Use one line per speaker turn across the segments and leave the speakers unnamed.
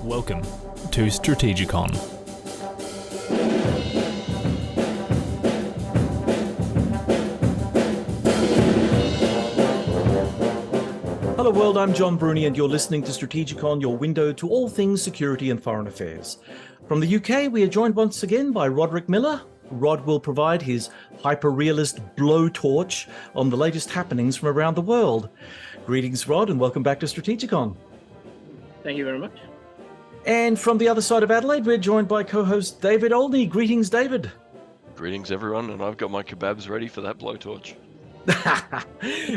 Welcome to Strategicon. Hello world, I'm John Bruni and you're listening to Strategicon, your window to all things security and foreign affairs. From the UK, we are joined once again by Roderick Miller. Rod will provide his hyper-realist blowtorch on the latest happenings from around the world. Greetings, Rod, and welcome back to Strategicon.
Thank you very much.
And from the other side of Adelaide, we're joined by co-host David Olney. Greetings, David.
Greetings, everyone, and I've got my kebabs ready for that blowtorch.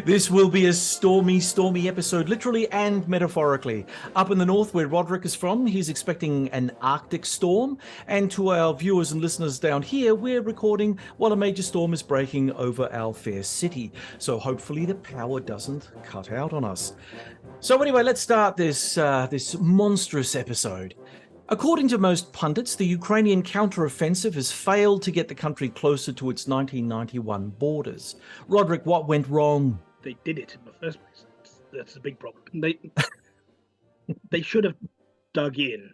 This will be a stormy episode, literally and metaphorically. Up in the north, where Roderick is from, he's expecting an Arctic storm. And to our viewers and listeners down here, we're recording while a major storm is breaking over our fair city. So hopefully the power doesn't cut out on us. So anyway, let's start this monstrous episode. According to most pundits, the Ukrainian counter-offensive has failed to get the country closer to its 1991 borders. Roderick, what went wrong?
They did it in the first place. That's a big problem. They should have dug in.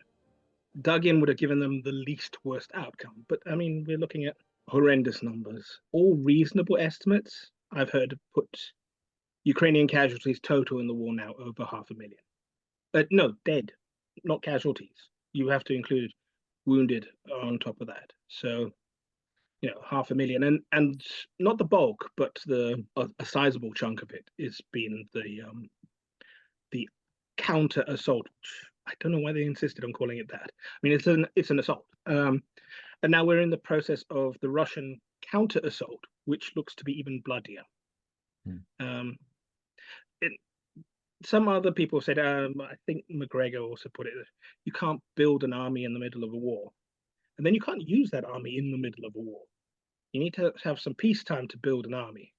Dug in would have given them the least worst outcome. But, I mean, we're looking at horrendous numbers. All reasonable estimates, I've heard, put Ukrainian casualties total in the war now over 500,000. No, dead, not casualties. You have to include wounded on top of that. So, 500,000, and not the bulk, but a sizable chunk of it is been the counter assault. I don't know why they insisted on calling it that. I mean, it's an assault. And now we're in the process of the Russian counter assault, which looks to be even bloodier. Some other people said, I think McGregor also put it, you can't build an army in the middle of a war. And then you can't use that army in the middle of a war. You need to have some peacetime to build an army.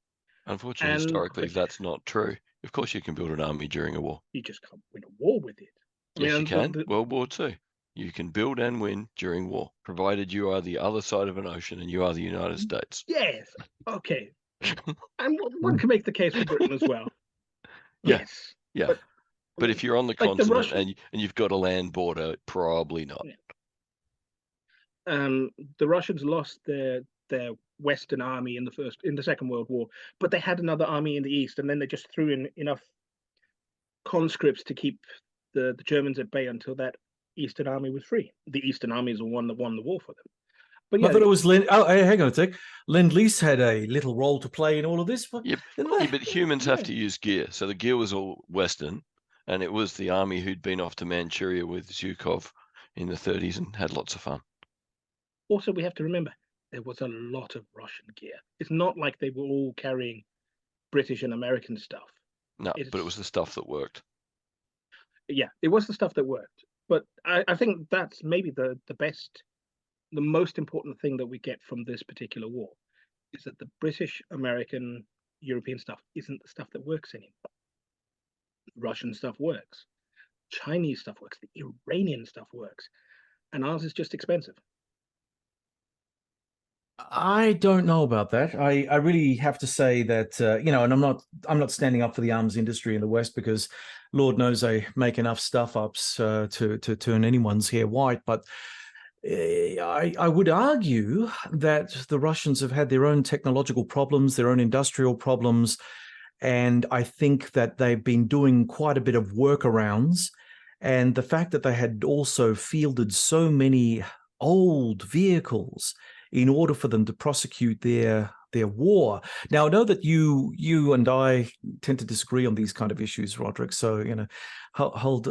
Unfortunately, historically, that's not true. Of course you can build an army during a war.
You just can't win a war with it.
Yes, you can. World War II. You can build and win during war, provided you are the other side of an ocean and you are the United States.
Yes. Okay. And one can make the case for Britain as well.
Yeah.
Yes.
Yeah, but if you're on the continent and you've got a land border, probably not.
Yeah. The Russians lost their Western army in the Second World War, but they had another army in the East, and then they just threw in enough conscripts to keep the Germans at bay until that Eastern army was free. The Eastern army is the one that won the war for them. But yeah,
I thought it was hang on a sec. Lend-Lease had a little role to play in all of this.
But humans have to use gear. So the gear was all Western, and it was the army who'd been off to Manchuria with Zhukov in the 30s and had lots of fun.
Also, we have to remember, there was a lot of Russian gear. It's not like they were all carrying British and American stuff.
No, but it was the stuff that worked.
Yeah, it was the stuff that worked. But I think that's maybe the most important thing that we get from this particular war is that the British, American, European stuff isn't the stuff that works anymore. Russian stuff works. Chinese stuff works. The Iranian stuff works. And ours is just expensive.
I don't know about that. I really have to say that, and I'm not standing up for the arms industry in the West because Lord knows they make enough stuff-ups to turn anyone's hair white. But I would argue that the Russians have had their own technological problems, their own industrial problems, and I think that they've been doing quite a bit of workarounds. And the fact that they had also fielded so many old vehicles in order for them to prosecute their war. Now, I know that you and I tend to disagree on these kind of issues, Roderick. So, hold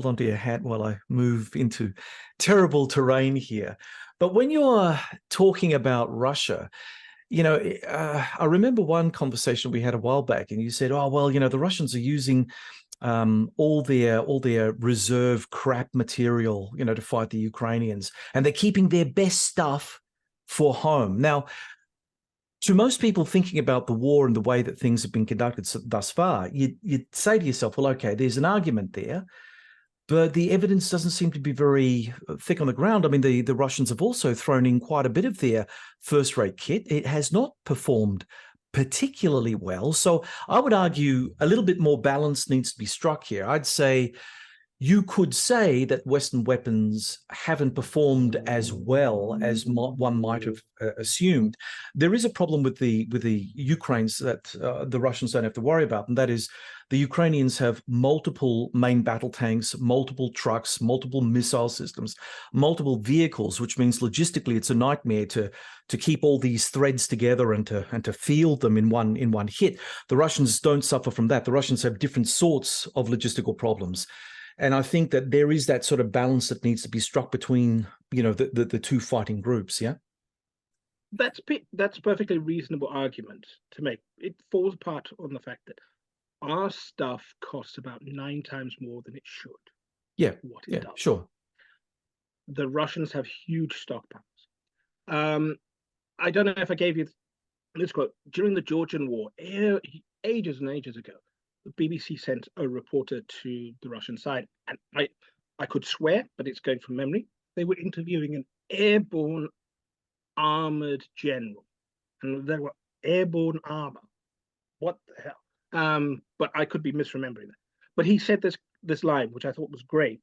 on to your hat while I move into terrible terrain here. But when you're talking about Russia, I remember one conversation we had a while back, and you said, "Oh, well, the Russians are using all their reserve crap material, to fight the Ukrainians, and they're keeping their best stuff for home." Now, to most people thinking about the war and the way that things have been conducted thus far, you'd say to yourself, well, okay, there's an argument there, but the evidence doesn't seem to be very thick on the ground. I mean, the Russians have also thrown in quite a bit of their first-rate kit. It has not performed particularly well. So I would argue a little bit more balance needs to be struck here. I'd say you could say that Western weapons haven't performed as well as one might have assumed. There is a problem with the Ukrainians that the Russians don't have to worry about, and that is the Ukrainians have multiple main battle tanks, multiple trucks, multiple missile systems, multiple vehicles, which means logistically it's a nightmare to keep all these threads together and to field them in one hit. The Russians don't suffer from that. The Russians have different sorts of logistical problems. And I think that there is that sort of balance that needs to be struck between, the two fighting groups. Yeah.
That's a perfectly reasonable argument to make. It falls apart on the fact that our stuff costs about 9 times more than it should.
Yeah.
What it does.
Sure.
The Russians have huge stockpiles. I don't know if I gave you this quote. During the Georgian War, ages and ages ago, the BBC sent a reporter to the Russian side, and I could swear, but it's going from memory. They were interviewing an airborne armored general, and there were airborne armor. What the hell? But I could be misremembering that. But he said this line, which I thought was great,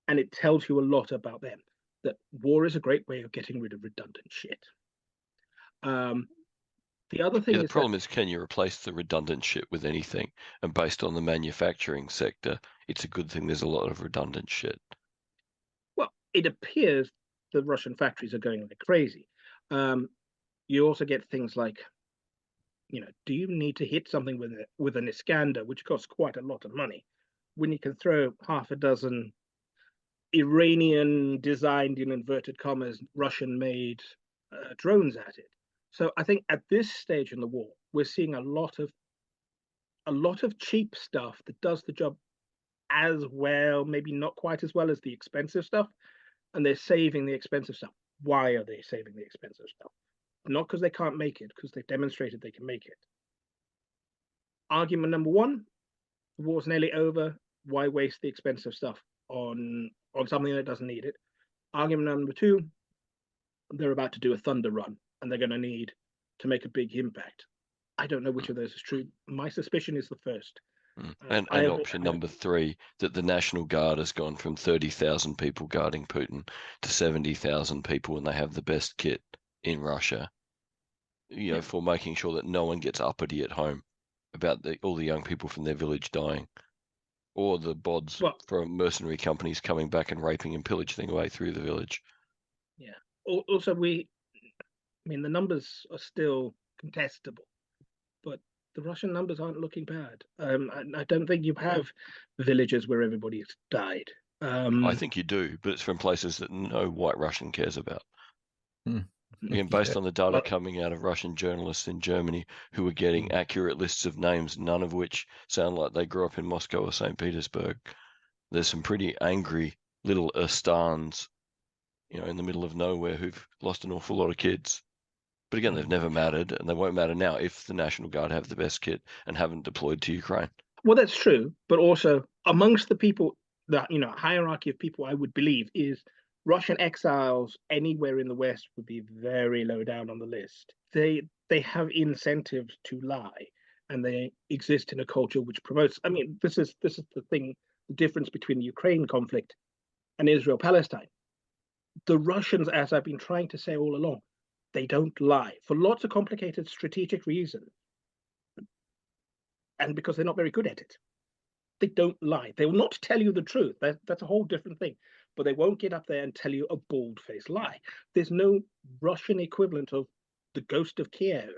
and it tells you a lot about them. That war is a great way of getting rid of redundant shit. The other thing
the problem is, can you replace the redundant shit with anything? And based on the manufacturing sector, it's a good thing there's a lot of redundant shit.
Well, it appears the Russian factories are going like crazy. You also get things like, do you need to hit something with an Iskander, which costs quite a lot of money, when you can throw half a dozen Iranian designed, in inverted commas, Russian-made drones at it? So I think at this stage in the war, we're seeing a lot of cheap stuff that does the job as well, maybe not quite as well as the expensive stuff, and they're saving the expensive stuff. Why are they saving the expensive stuff? Not because they can't make it, because they've demonstrated they can make it. Argument number one, the war's nearly over. Why waste the expensive stuff on something that doesn't need it? Argument number two, they're about to do a thunder run, and they're going to need to make a big impact. I don't know which of those is true. My suspicion is the first.
And option number three, that the National Guard has gone from 30,000 people guarding Putin to 70,000 people, and they have the best kit in Russia, for making sure that no one gets uppity at home about all the young people from their village dying, or the bods from mercenary companies coming back and raping and pillaging their way through the village.
Yeah. Also, the numbers are still contestable, but the Russian numbers aren't looking bad. I don't think you have villages where everybody's died.
I think you do, but it's from places that no white Russian cares about. Again, based on the data coming out of Russian journalists in Germany who are getting accurate lists of names, none of which sound like they grew up in Moscow or St. Petersburg. There's some pretty angry little Erstans, in the middle of nowhere, who've lost an awful lot of kids. But again, they've never mattered, and they won't matter now if the National Guard have the best kit and haven't deployed to Ukraine.
Well, that's true, but also amongst the people, the hierarchy of people, I would believe, is Russian exiles anywhere in the West would be very low down on the list. They have incentives to lie, and they exist in a culture which promotes. This is the thing, the difference between the Ukraine conflict and Israel-Palestine. The Russians, as I've been trying to say all along, they don't lie for lots of complicated strategic reasons, and because they're not very good at it. They don't lie. They will not tell you the truth. That's a whole different thing. But they won't get up there and tell you a bald-faced lie. There's no Russian equivalent of the Ghost of Kiev.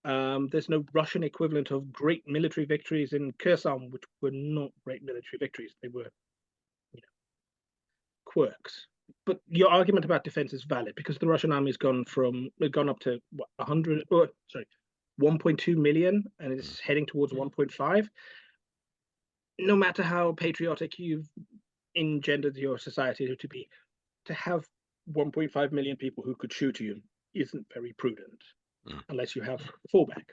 There's no Russian equivalent of great military victories in Kherson, which were not great military victories. They were, quirks. But your argument about defense is valid, because the Russian army has gone up to 1.2 million, and it's heading towards 1.5. No matter how patriotic you've engendered your society to be, to have 1.5 million people who could shoot you isn't very prudent, unless you have a fallback.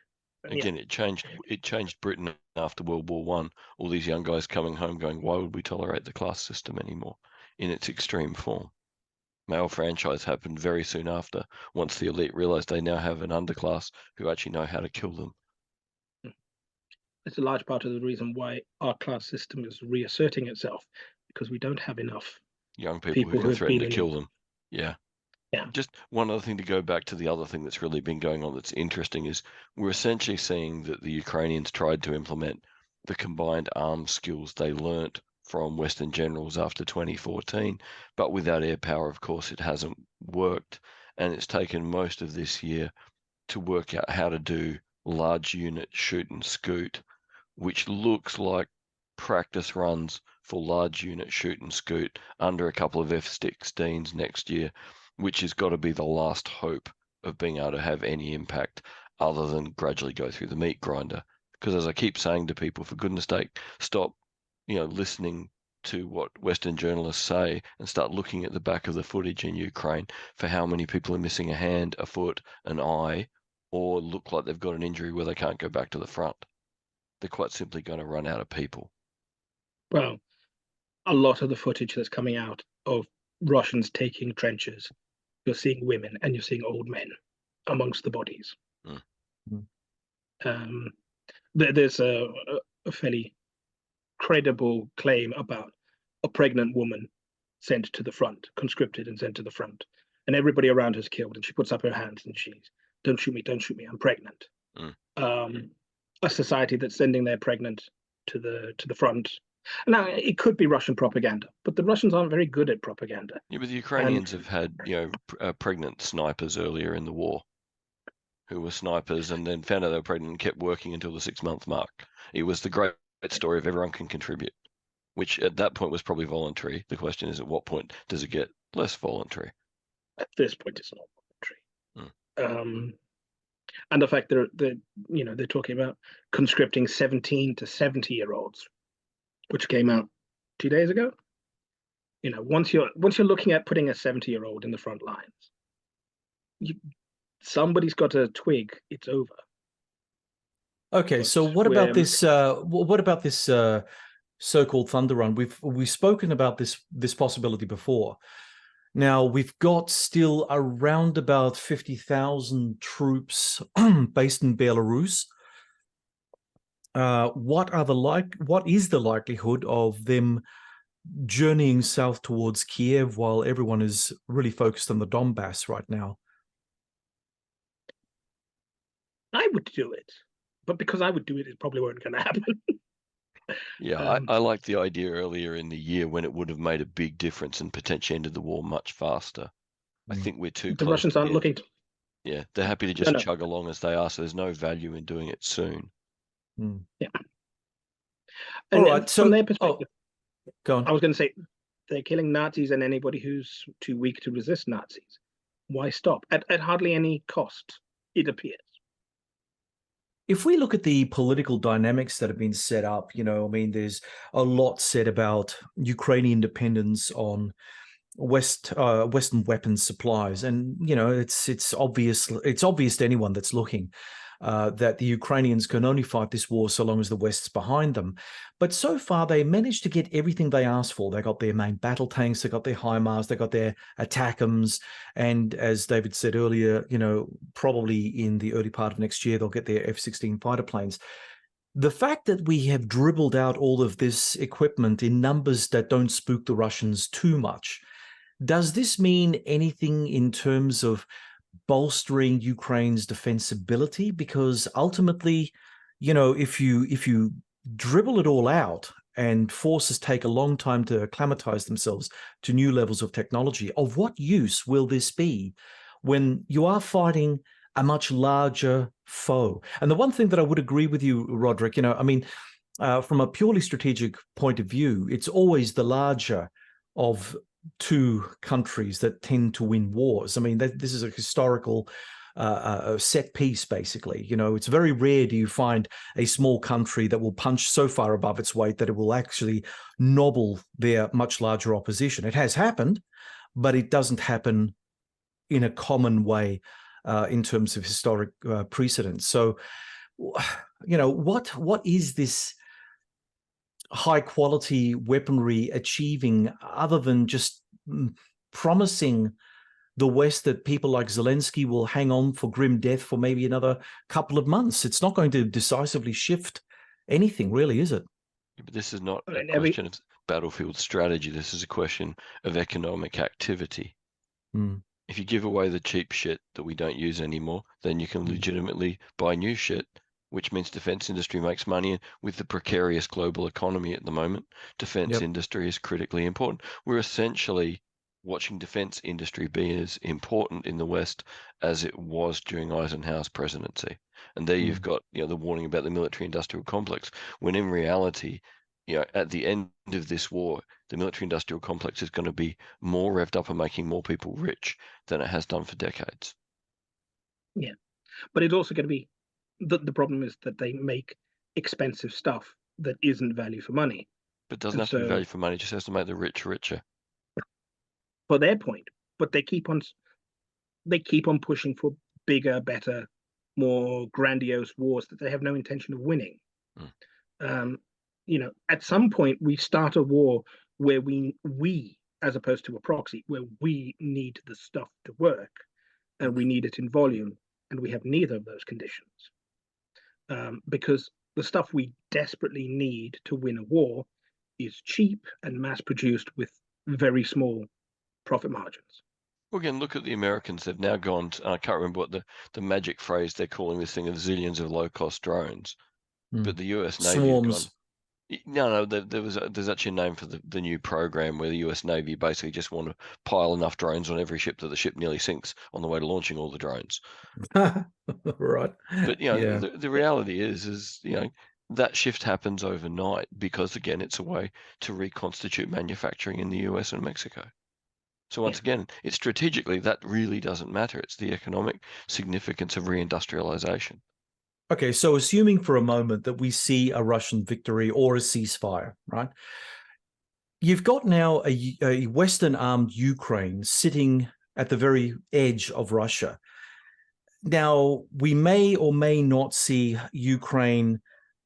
Again, it changed Britain after World War One. All these young guys coming home going, why would we tolerate the class system anymore in its extreme form? Male franchise happened very soon after, once the elite realized they now have an underclass who actually know how to kill them.
It's a large part of the reason why our class system is reasserting itself, because we don't have enough
young people
people
who
who
can
have
threaten
been
to
in.
kill them. Yeah.
Yeah.
Just one other thing to go back to the other thing that's really been going on that's interesting is we're essentially seeing that the Ukrainians tried to implement the combined arms skills they learnt from Western generals after 2014, but without air power, of course, it hasn't worked. And it's taken most of this year to work out how to do large unit shoot and scoot, which looks like practice runs for large unit shoot and scoot under a couple of F-16s next year, which has got to be the last hope of being able to have any impact other than gradually go through the meat grinder. Because as I keep saying to people, for goodness sake, stop, listening to what Western journalists say and start looking at the back of the footage in Ukraine for how many people are missing a hand, a foot, an eye, or look like they've got an injury where they can't go back to the front. They're quite simply going to run out of people.
Well, a lot of the footage that's coming out of Russians taking trenches, you're seeing women and you're seeing old men amongst the bodies. There's a fairly credible claim about a pregnant woman sent to the front, conscripted and sent to the front, and everybody around her's killed, and she puts up her hands and she's, don't shoot me, I'm pregnant. A society that's sending their pregnant to the front. Now, it could be Russian propaganda, but the Russians aren't very good at propaganda.
Yeah, but the Ukrainians have had, pregnant snipers earlier in the war who were snipers and then found out they were pregnant and kept working until the 6-month mark. It was the great story of everyone can contribute, which at that point was probably voluntary. The question is, at what point does it get less voluntary?
At this point, it's not voluntary. And the fact they're talking about conscripting 17 to 70-year-olds, which came out 2 days ago. Once you're looking at putting a 70-year-old in the front lines, somebody's got to twig it's over.
Okay, so what about this? What about this so-called Thunder Run? We've spoken about this possibility before. Now we've got still around about 50,000 troops based in Belarus. What is the likelihood of them journeying south towards Kiev while everyone is really focused on the Donbass right now?
I would do it, but because I would do it, it probably weren't going to happen.
Yeah, I like the idea earlier in the year when it would have made a big difference and potentially ended the war much faster. I think we're too close.
The Russians aren't looking to.
Yeah, they're happy to just chug along as they are, so there's no value in doing it soon.
Yeah.
All right, so
from their perspective,
go on.
I was going to say they're killing Nazis and anybody who's too weak to resist Nazis. Why stop? At hardly any cost, it appears.
If we look at the political dynamics that have been set up, there's a lot said about Ukrainian dependence on Western weapons supplies, and it's obvious to anyone that's looking that the Ukrainians can only fight this war so long as the West's behind them. But so far, they managed to get everything they asked for. They got their main battle tanks, they got their HIMARS, they got their ATACMS, and as David said earlier, probably in the early part of next year, they'll get their F-16 fighter planes. The fact that we have dribbled out all of this equipment in numbers that don't spook the Russians too much, does this mean anything in terms of bolstering Ukraine's defensibility? Because ultimately, if you dribble it all out and forces take a long time to acclimatize themselves to new levels of technology, of what use will this be when you are fighting a much larger foe? And the one thing that I would agree with you, Roderick, from a purely strategic point of view, it's always the larger of two countries that tend to win wars. This is a historical set piece, basically. It's very rare do you find a small country that will punch so far above its weight that it will actually nobble their much larger opposition. It has happened, but it doesn't happen in a common way in terms of historic precedent. So, what is this high quality weaponry achieving other than just promising the West that people like Zelensky will hang on for grim death for maybe another couple of months? It's not going to decisively shift anything, really, is it?
But this is not a
And
question of battlefield strategy. This is a question of economic activity.
Mm.
If you give away the cheap shit that we don't use anymore, then you can legitimately buy new shit, which means defense industry makes money. And with the precarious global economy at the moment, defense industry is critically important. We're essentially watching defense industry be as important in the West as it was during Eisenhower's presidency. And there you've got, the warning about the military industrial complex, when in reality, at the end of this war, the military industrial complex is going to be more revved up and making more people rich than it has done for decades.
Yeah, but it's also going to be, the problem is that they make expensive stuff that isn't value for money.
But it doesn't have to be value for money, it just has to make the rich richer.
For their point, but they keep on pushing for bigger, better, more grandiose wars that they have no intention of winning. At some point we start a war where we as opposed to a proxy, where we need the stuff to work and we need it in volume, and we have neither of those conditions, because the stuff we desperately need to win a war is cheap and mass produced with very small profit margins.
Well, again, look at the Americans. They've now gone to, I can't remember what the magic phrase they're calling this thing, of zillions of low-cost drones. But the US Navy has gone. No, there's actually a name for the new program where the US Navy basically just want to pile enough drones on every ship that the ship nearly sinks on the way to launching all the drones.
Right.
But the reality is that shift happens overnight because, again, it's a way to reconstitute manufacturing in the US and Mexico. So once again, it's strategically, that really doesn't matter. It's the economic significance of reindustrialization.
Okay, so assuming for a moment that we see a Russian victory or a ceasefire, right? You've got now a Western armed Ukraine sitting at the very edge of Russia. Now, we may or may not see Ukraine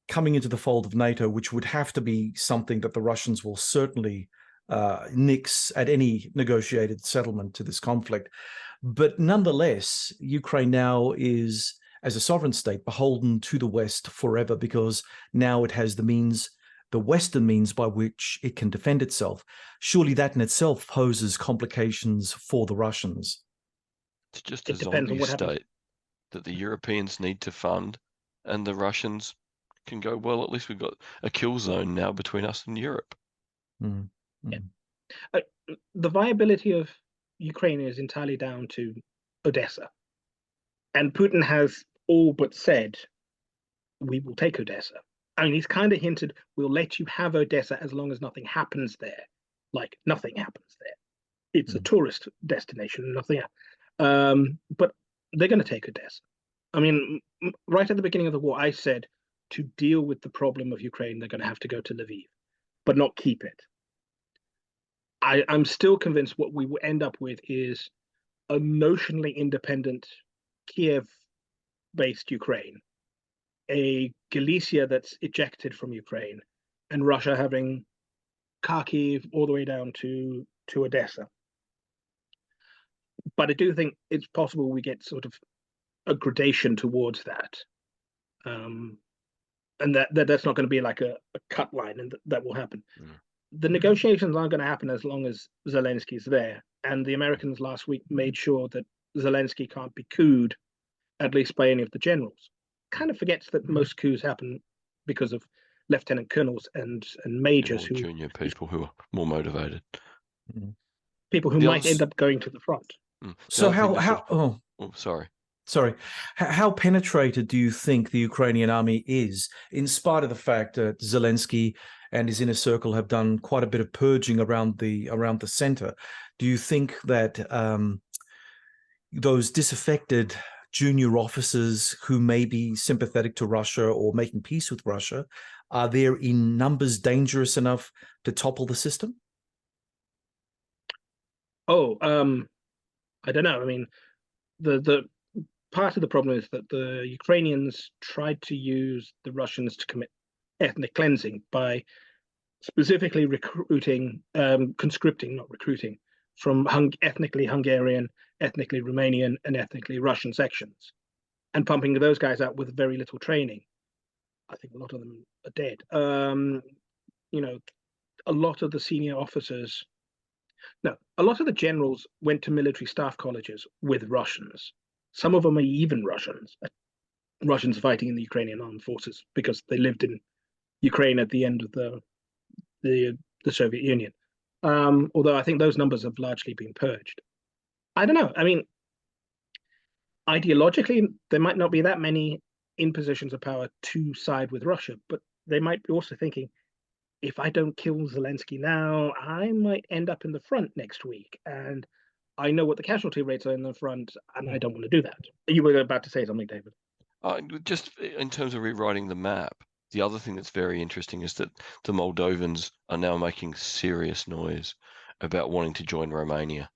coming into the fold of NATO, which would have to be something that the Russians will certainly nix at any negotiated settlement to this conflict. But nonetheless, Ukraine now is, as a sovereign state, beholden to the West forever, because now it has the means, the Western means by which it can defend itself. Surely that in itself poses complications for the Russians.
It's just a zombie state that the Europeans need to fund, and the Russians can go, well, at least we've got a kill zone now between us and Europe.
The viability of Ukraine is entirely down to Odessa. And Putin has all but said, we will take Odessa. I mean, he's kind of hinted, we'll let you have Odessa as long as nothing happens there. Like, nothing happens there. It's a tourist destination, nothing else. But they're going to take Odessa. I mean, right at the beginning of the war, I said, to deal with the problem of Ukraine, they're going to have to go to Lviv, but not keep it. I'm still convinced what we will end up with is a notionally independent Kiev-based Ukraine, a Galicia that's ejected from Ukraine, and Russia having Kharkiv all the way down to Odessa. But I do think it's possible we get sort of a gradation towards that, and that's not going to be like a cut line, and that will happen. The negotiations aren't going to happen as long as Zelensky's there, and the Americans last week made sure that Zelensky can't be couped, at least by any of the generals. Kind of forgets that most coups happen because of lieutenant colonels and majors, who
junior people who are more motivated,
people who might end up going to the front.
So how penetrated do you think the Ukrainian army is, in spite of the fact that Zelensky and his inner circle have done quite a bit of purging around the center? Do you think that those disaffected junior officers who may be sympathetic to Russia or making peace with Russia, are there in numbers dangerous enough to topple the system?
I don't know. I mean, the part of the problem is that the Ukrainians tried to use the Russians to commit ethnic cleansing by specifically conscripting, not recruiting, from ethnically Hungarian, ethnically Romanian, and ethnically Russian sections, and pumping those guys out with very little training. I think a lot of them are dead. You know, a lot of the senior officers, no, a lot of the generals went to military staff colleges with Russians. Some of them are even Russians fighting in the Ukrainian armed forces because they lived in Ukraine at the end of the Soviet Union. Although I think those numbers have largely been purged. I don't know. I mean, ideologically, there might not be that many in positions of power to side with Russia, but they might be also thinking, if I don't kill Zelensky now, I might end up in the front next week. And I know what the casualty rates are in the front, and I don't want to do that. You were about to say something, David.
Just in terms of rewriting the map, the other thing that's very interesting is that the Moldovans are now making serious noise about wanting to join Romania.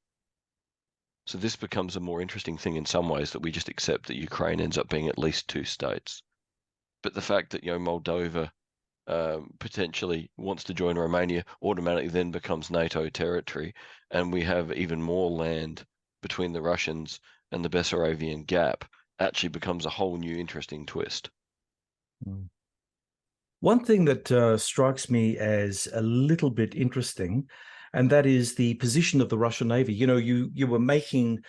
So this becomes a more interesting thing in some ways, that we just accept that Ukraine ends up being at least 2 states. But the fact that, Moldova potentially wants to join Romania automatically then becomes NATO territory, and we have even more land between the Russians and the Bessarabian Gap actually becomes a whole new interesting twist.
One thing that strikes me as a little bit interesting, and that is the position of the Russian Navy. You were making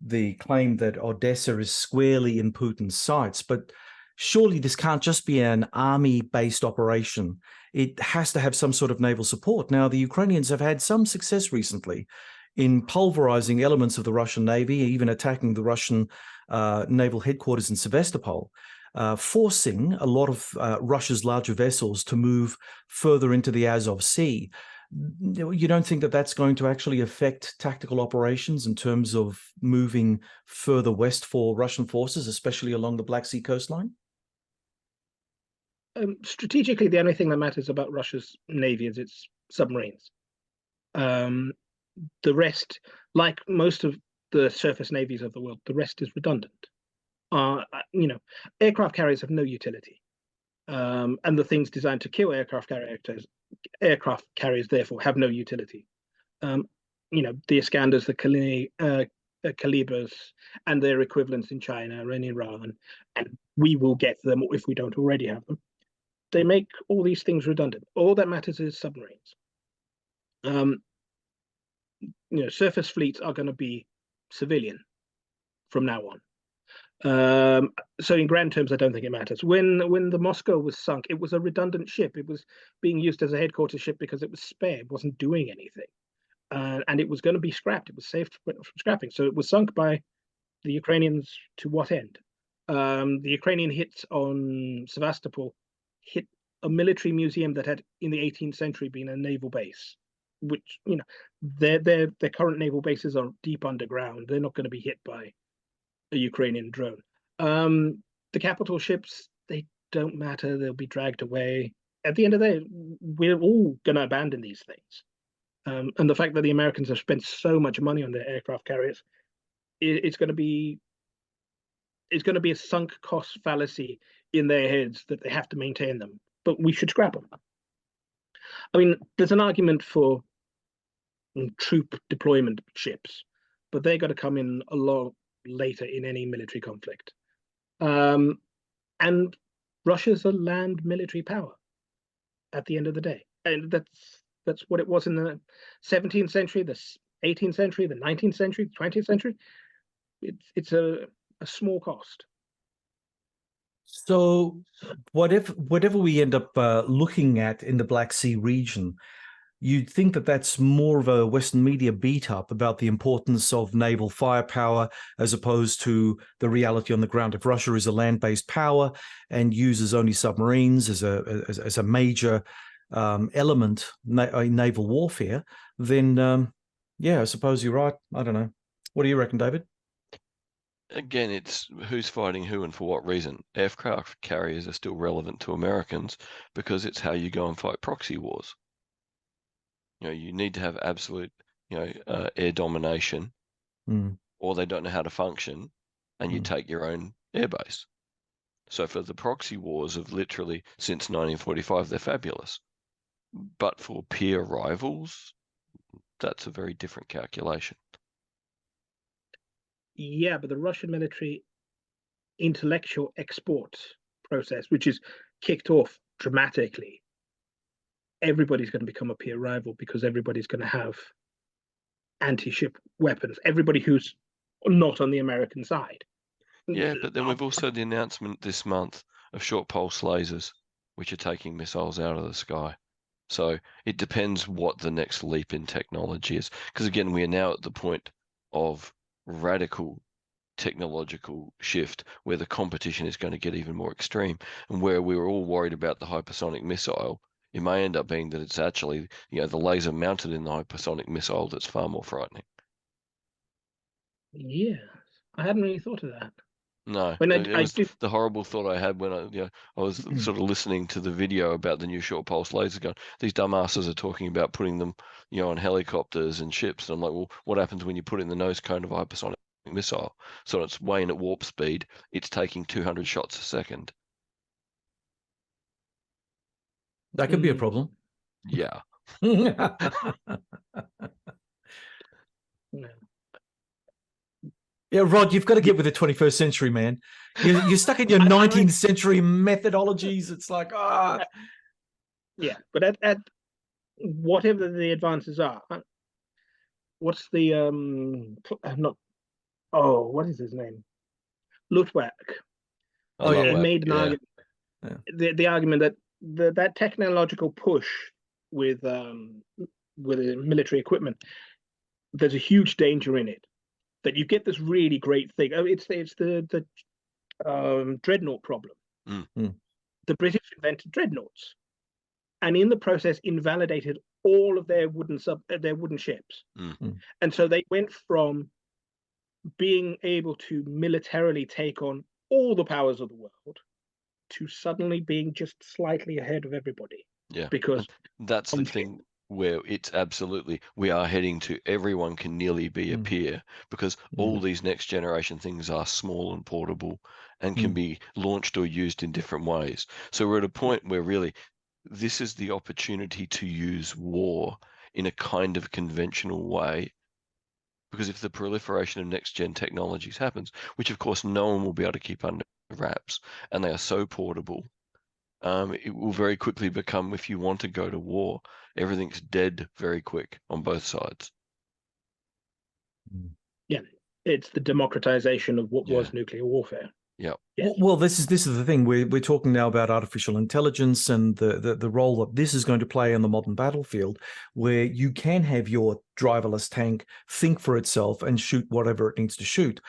the claim that Odessa is squarely in Putin's sights, but surely this can't just be an army-based operation. It has to have some sort of naval support. Now, the Ukrainians have had some success recently in pulverizing elements of the Russian Navy, even attacking the Russian naval headquarters in Sevastopol, forcing a lot of Russia's larger vessels to move further into the Azov Sea. You don't think that that's going to actually affect tactical operations in terms of moving further west for Russian forces, especially along the Black Sea coastline?
Strategically, the only thing that matters about Russia's navy is its submarines. The rest, like most of the surface navies of the world, the rest is redundant. Aircraft carriers have no utility, and the things designed to kill aircraft carriers therefore have no utility. The Iskanders, the Kalibers, and their equivalents in China and Iran, and we will get them if we don't already have them. They make all these things redundant. All that matters is submarines. Surface fleets are going to be civilian from now on. So in grand terms, I don't think it matters. When the Moscow was sunk, it was a redundant ship. It was being used as a headquarters ship because it was spare. It wasn't doing anything. And it was going to be scrapped. It was saved from scrapping. So it was sunk by the Ukrainians to what end? The Ukrainian hits on Sevastopol hit a military museum that had in the 18th century been a naval base, which, their current naval bases are deep underground. They're not going to be hit by a Ukrainian drone. The capital ships, they don't matter. They'll be dragged away. At the end of the day, we're all going to abandon these things. And the fact that the Americans have spent so much money on their aircraft carriers, it's going to be a sunk cost fallacy in their heads that they have to maintain them. But we should scrap them. I mean, there's an argument for troop deployment ships, but they've got to come in a lot later in any military conflict. And Russia's a land military power at the end of the day. And that's what it was in the 17th century, the 18th century, the 19th century, the 20th century. It's a small cost.
So whatever we end up looking at in the Black Sea region, you'd think that that's more of a Western media beat up about the importance of naval firepower as opposed to the reality on the ground. If Russia is a land-based power and uses only submarines as a major element in naval warfare, then I suppose you're right. I don't know. What do you reckon, David?
Again, it's who's fighting who and for what reason. Aircraft carriers are still relevant to Americans because it's how you go and fight proxy wars. You need to have absolute, air domination, or they don't know how to function, and you take your own airbase. So for the proxy wars of literally since 1945, they're fabulous. But for peer rivals, that's a very different calculation.
Yeah, but the Russian military intellectual export process, which is kicked off dramatically, everybody's going to become a peer rival because everybody's going to have anti-ship weapons. Everybody who's not on the American side.
Yeah, but then we've also the announcement this month of short pulse lasers, which are taking missiles out of the sky. So it depends what the next leap in technology is. Because again, we are now at the point of radical technological shift where the competition is going to get even more extreme, and where we were all worried about the hypersonic missile, it may end up being that it's actually, the laser mounted in the hypersonic missile that's far more frightening.
Yeah, I hadn't really thought of that.
No,
When
it was
do...
the horrible thought I had when I was sort of listening to the video about the new short pulse laser gun. These dumbasses are talking about putting them, on helicopters and ships. And I'm like, well, what happens when you put it in the nose cone of a hypersonic missile? So it's weighing at warp speed. It's taking 200 shots a second.
That could be a problem.
Yeah.
Yeah, Rod, you've got to get with the 21st century, man. You're stuck in your 19th century methodologies. It's like,
Yeah, but at whatever the advances are, what's the what is his name? Luttwak.
Oh, yeah.
Made an argument.
Yeah.
The argument that that technological push with military equipment, there's a huge danger in it. That you get this really great thing. It's the dreadnought problem. The British invented dreadnoughts, and in the process invalidated all of their wooden ships. And so they went from being able to militarily take on all the powers of the world to suddenly being just slightly ahead of everybody.
Yeah,
because
that's the thing where it's absolutely, we are heading to everyone can nearly be a peer, because all these next generation things are small and portable and can be launched or used in different ways. So we're at a point where really this is the opportunity to use war in a kind of conventional way. Because if the proliferation of next gen technologies happens, which of course no one will be able to keep under wraps, and they are so portable, it will very quickly become, if you want to go to war, everything's dead very quick on both sides.
Yeah, it's the democratization of what was nuclear warfare.
Yeah.
Yes.
Well, this is the thing. We're talking now about artificial intelligence and the role that this is going to play on the modern battlefield, where you can have your driverless tank think for itself and shoot whatever it needs to shoot.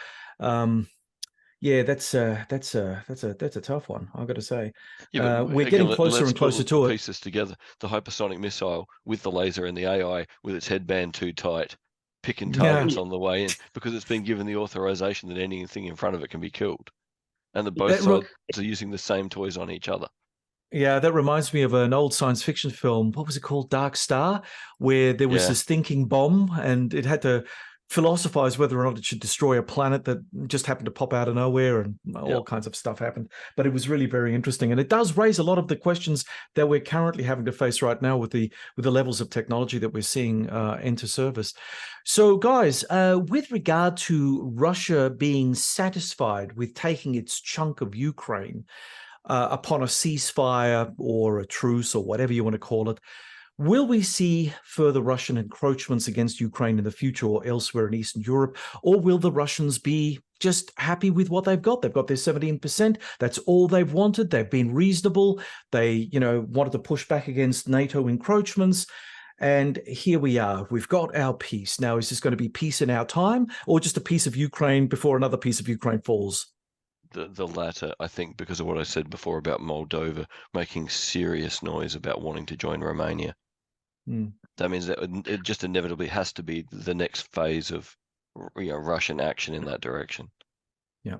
Yeah, that's a tough one, I've got to say.
Yeah,
we're getting closer and closer to it.
Piece this together: the hypersonic missile with the laser and the AI with its headband too tight, picking targets on the way in, because it's been given the authorization that anything in front of it can be killed, and that both sides are using the same toys on each other.
Yeah, that reminds me of an old science fiction film. What was it called? Dark Star, where there was this thinking bomb, and it had to philosophize whether or not it should destroy a planet that just happened to pop out of nowhere, and all kinds of stuff happened. But it was really very interesting, and it does raise a lot of the questions that we're currently having to face right now with the levels of technology that we're seeing enter service. So, guys, with regard to Russia being satisfied with taking its chunk of Ukraine upon a ceasefire or a truce or whatever you want to call it, will we see further Russian encroachments against Ukraine in the future or elsewhere in Eastern Europe? Or will the Russians be just happy with what they've got? They've got their 17%. That's all they've wanted. They've been reasonable. They, wanted to push back against NATO encroachments. And here we are. We've got our peace. Now, is this going to be peace in our time, or just a piece of Ukraine before another piece of Ukraine falls?
The latter, I think, because of what I said before about Moldova making serious noise about wanting to join Romania. That means that it just inevitably has to be the next phase of Russian action in that direction. Yeah.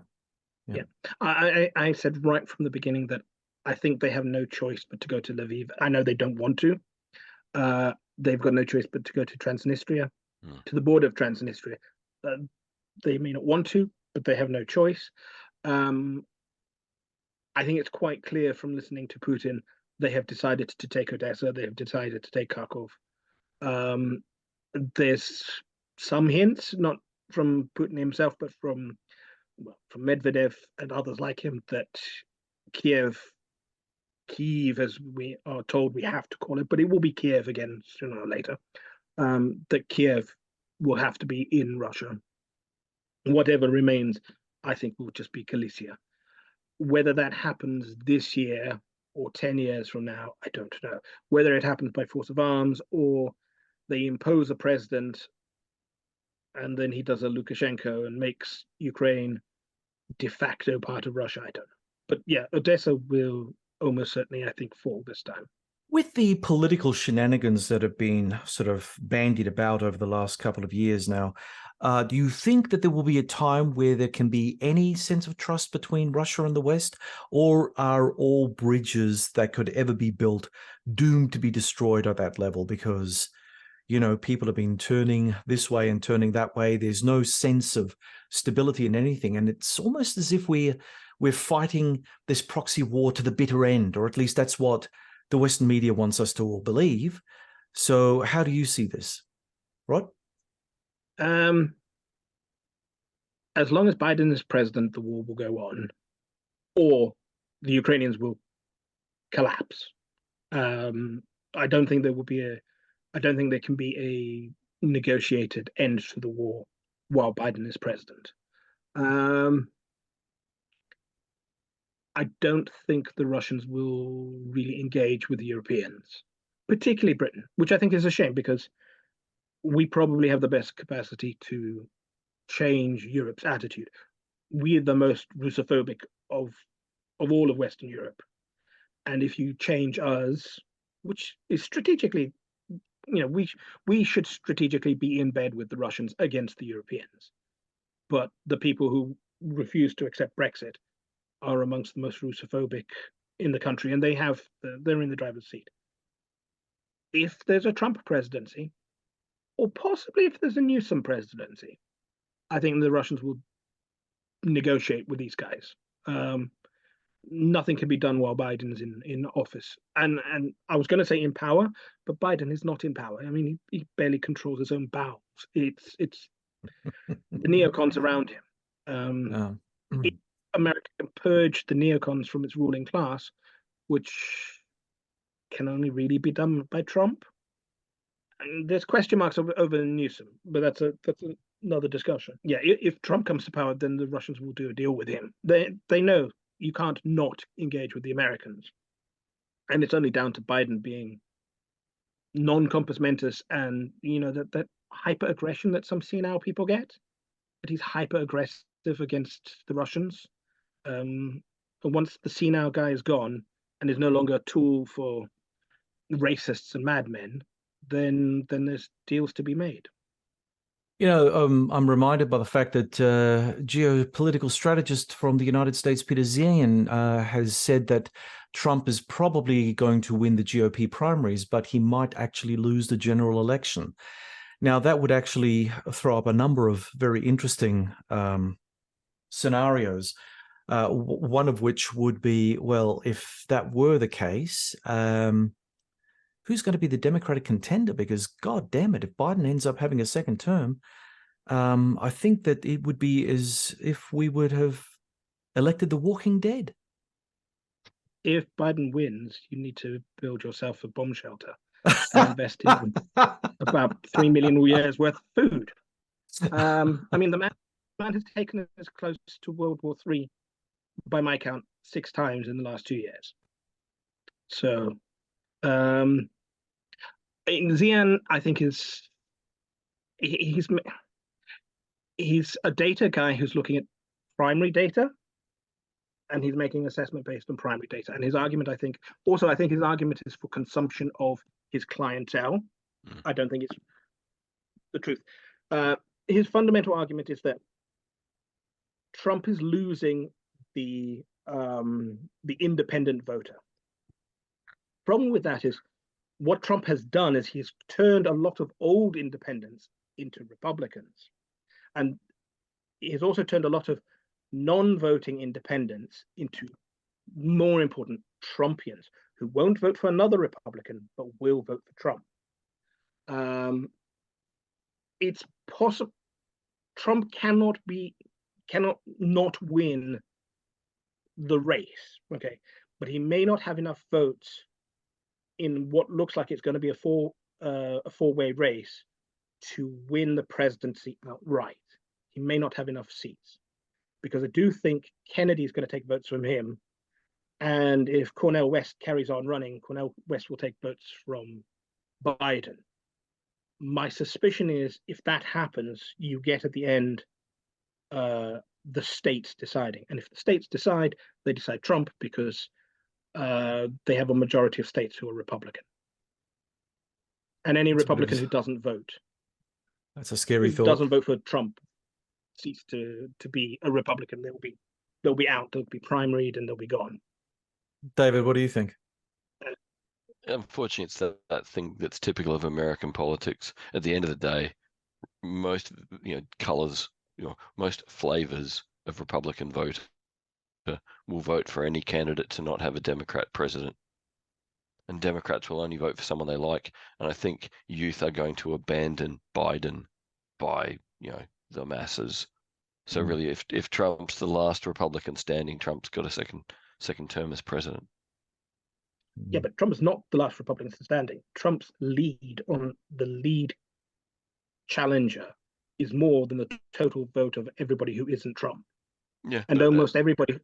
I said right from the beginning that I think they have no choice but to go to Lviv. I know they don't want to. They've got no choice but to go to Transnistria, to the border of Transnistria. They may not want to, but they have no choice. I think it's quite clear from listening to Putin, they have decided to take Odessa, they have decided to take Kharkov. There's some hints, not from Putin himself, but from Medvedev and others like him, that Kiev Kyiv, as we are told we have to call it, but it will be Kiev again sooner or later, that Kiev will have to be in Russia. Whatever remains, I think, will just be Galicia. Whether that happens this year or 10 years from now, I don't know. Whether it happens by force of arms or they impose a president and then he does a Lukashenko and makes Ukraine de facto part of Russia, I don't know. But yeah, Odessa will almost certainly, I think, fall this time.
With the political shenanigans that have been sort of bandied about over the last couple of years now, do you think that there will be a time where there can be any sense of trust between Russia and the West, or are all bridges that could ever be built doomed to be destroyed at that level? Because, you know, people have been turning this way and turning that way. There's no sense of stability in anything. And it's almost as if we're fighting this proxy war to the bitter end, or at least that's what the Western media wants us to all believe. So how do you see this, Rod?
As long as Biden is president, the war will go on, or the Ukrainians will collapse. I don't think there will be I don't think there can be a negotiated end to the war while Biden is president. I don't think the Russians will really engage with the Europeans, particularly Britain, which I think is a shame because we probably have the best capacity to change Europe's attitude. We are the most Russophobic of all of Western Europe. And if you change us, which is strategically, you know, we should strategically be in bed with the Russians against the Europeans. But the people who refuse to accept Brexit are amongst the most Russophobic in the country, and they're in the driver's seat. If there's a Trump presidency, or possibly if there's a Newsom presidency, I think the Russians will negotiate with these guys. Nothing can be done while Biden's in office. And I was going to say in power, but Biden is not in power. I mean, he barely controls his own bowels. It's the neocons around him. If America can purge the neocons from its ruling class, which can only really be done by Trump. And there's question marks over Newsom, but that's another discussion. Yeah, if Trump comes to power, then the Russians will do a deal with him. They know you can't not engage with the Americans, and it's only down to Biden being non-compos mentis, and you know that hyper aggression that some senile people get. That he's hyper aggressive against the Russians. And once the senile guy is gone and is no longer a tool for racists and madmen, then there's deals to be made.
You know, I'm reminded by the fact that geopolitical strategist from the United States, Peter Zeihan, has said that Trump is probably going to win the GOP primaries, but he might actually lose the general election. Now, that would actually throw up a number of very interesting scenarios. One of which would be, well, if that were the case, who's going to be the Democratic contender? Because, God damn it, if Biden ends up having a second term, I think that it would be as if we would have elected the Walking Dead.
If Biden wins, you need to build yourself a bomb shelter and invest in about 3 million years worth of food. I mean, the man has taken us close to World War III, by my count, 6 times in the last 2 years. So, Zeihan, I think, he's a data guy who's looking at primary data, and he's making assessment based on primary data. And his argument, I think his argument is for consumption of his clientele. I don't think it's the truth. His fundamental argument is that Trump is losing the independent voter. Problem with that is what Trump has done is he's turned a lot of old independents into Republicans, and he's also turned a lot of non-voting independents into, more important, Trumpians who won't vote for another Republican but will vote for Trump. It's possible Trump cannot not win the race. Okay, but he may not have enough votes in what looks like it's going to be a four-way race to win the presidency outright. He may not have enough seats, because I do think Kennedy is going to take votes from him. And if Cornel West carries on running, Cornel West will take votes from Biden. My suspicion is if that happens, you get at the end the states deciding. And if the states decide, they decide Trump, because they have a majority of states who are Republican. And any Republican who doesn't vote,
that's a scary thought,
doesn't vote for Trump, cease to be a Republican. They'll be out, they'll be primaried, and they'll be gone.
David, what do you think?
Unfortunately, it's that thing that's typical of American politics. At the end of the day, most colors, most flavors of Republican vote will vote for any candidate to not have a Democrat president, and Democrats will only vote for someone they like. And I think youth are going to abandon Biden by the masses. So really, if Trump's the last Republican standing, Trump's got a second term as president.
Yeah, but Trump is not the last Republican standing. Trump's lead on the lead challenger is more than the total vote of everybody who isn't Trump.
Yeah,
and almost everybody.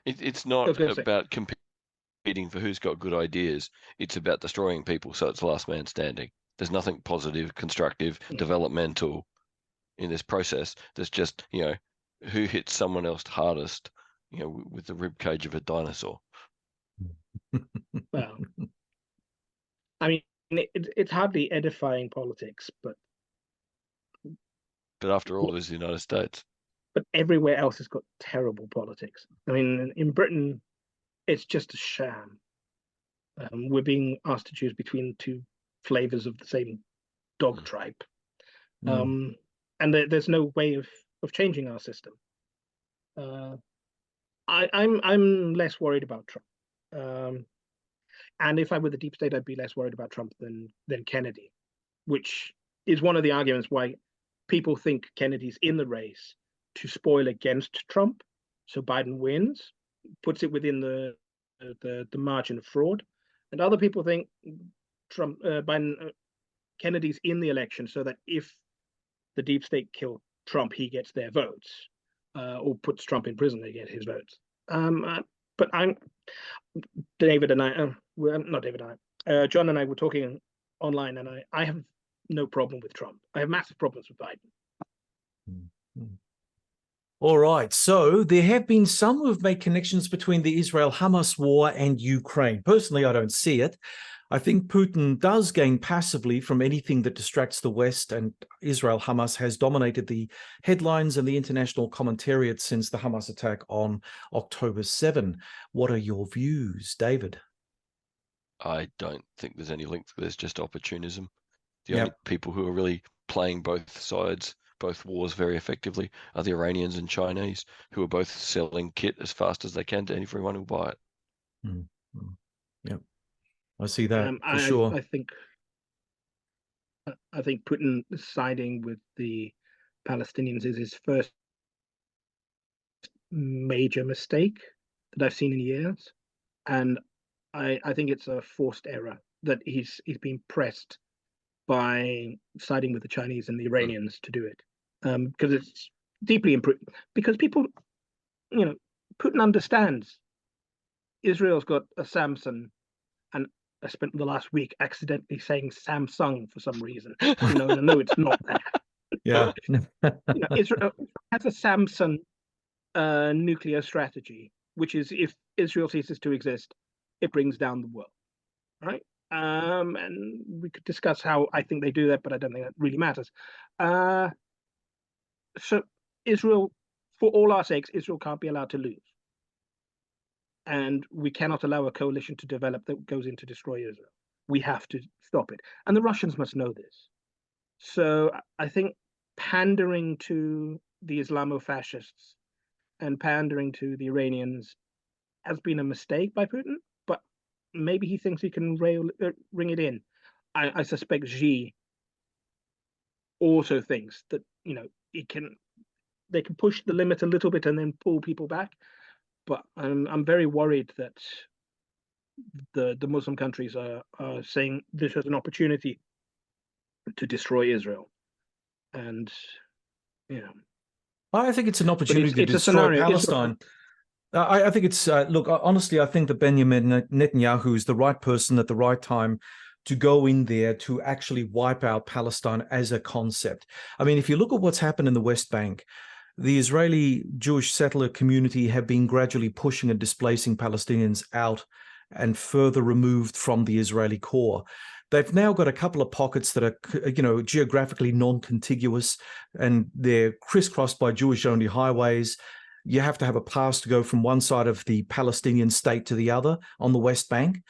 It's not about competing for who's got good ideas. It's about destroying people, so it's last man standing. There's nothing positive, constructive, developmental in this process. There's just who hits someone else hardest, with the rib cage of a dinosaur.
Well, I mean, it's hardly edifying politics, but
after all, it's the United States.
But everywhere else has got terrible politics. I mean, in Britain, it's just a sham. We're being asked to choose between two flavors of the same dog tripe, and there's no way of changing our system. I'm less worried about Trump. And if I were the deep state, I'd be less worried about Trump than Kennedy, which is one of the arguments why people think Kennedy's in the race to spoil against Trump. So Biden wins, puts it within the margin of fraud. And other people think Kennedy's in the election so that if the deep state kill Trump, he gets their votes, or puts Trump in prison, they get his votes. But David and I, not David and I, John and I were talking online, and I have no problem with Trump. I have massive problems with Biden.
All right. So there have been some who have made connections between the Israel-Hamas war and Ukraine. Personally, I don't see it. I think Putin does gain passively from anything that distracts the West, and Israel-Hamas has dominated the headlines and the international commentariat since the Hamas attack on October 7. What are your views, David?
I don't think there's any link. There's just opportunism. The only people who are really playing both sides, both wars very effectively, are the Iranians and Chinese, who are both selling kit as fast as they can to everyone who'll buy it.
Yep. I see that for sure.
I think Putin siding with the Palestinians is his first major mistake that I've seen in years, and I think it's a forced error that he's been pressed by siding with the Chinese and the Iranians to do it, because it's deeply improved. Because people, Putin understands Israel's got a Samsung, and I spent the last week accidentally saying Samsung for some reason. No, it's not that.
Yeah.
Israel has a Samsung nuclear strategy, which is if Israel ceases to exist, it brings down the world, right? And we could discuss how I think they do that, but I don't think that really matters. So Israel, for all our sakes, Israel can't be allowed to lose. And we cannot allow a coalition to develop that goes in to destroy Israel. We have to stop it. And the Russians must know this. So I think pandering to the Islamo-fascists and pandering to the Iranians has been a mistake by Putin, but maybe he thinks he can ring it in. I suspect Xi also thinks that they can push the limit a little bit and then pull people back. But I'm very worried that the Muslim countries are saying this is an opportunity to destroy Israel, and
I think it's an opportunity to
it's a
destroy
scenario.
Palestine. I think it's look, honestly, I think that Benjamin Netanyahu is the right person at the right time to go in there to actually wipe out Palestine as a concept. I mean, if you look at what's happened in the West Bank, the Israeli Jewish settler community have been gradually pushing and displacing Palestinians out and further removed from the Israeli core. They've now got a couple of pockets that are, geographically non-contiguous, and they're crisscrossed by Jewish-only highways. You have to have a pass to go from one side of the Palestinian state to the other on the West Bank.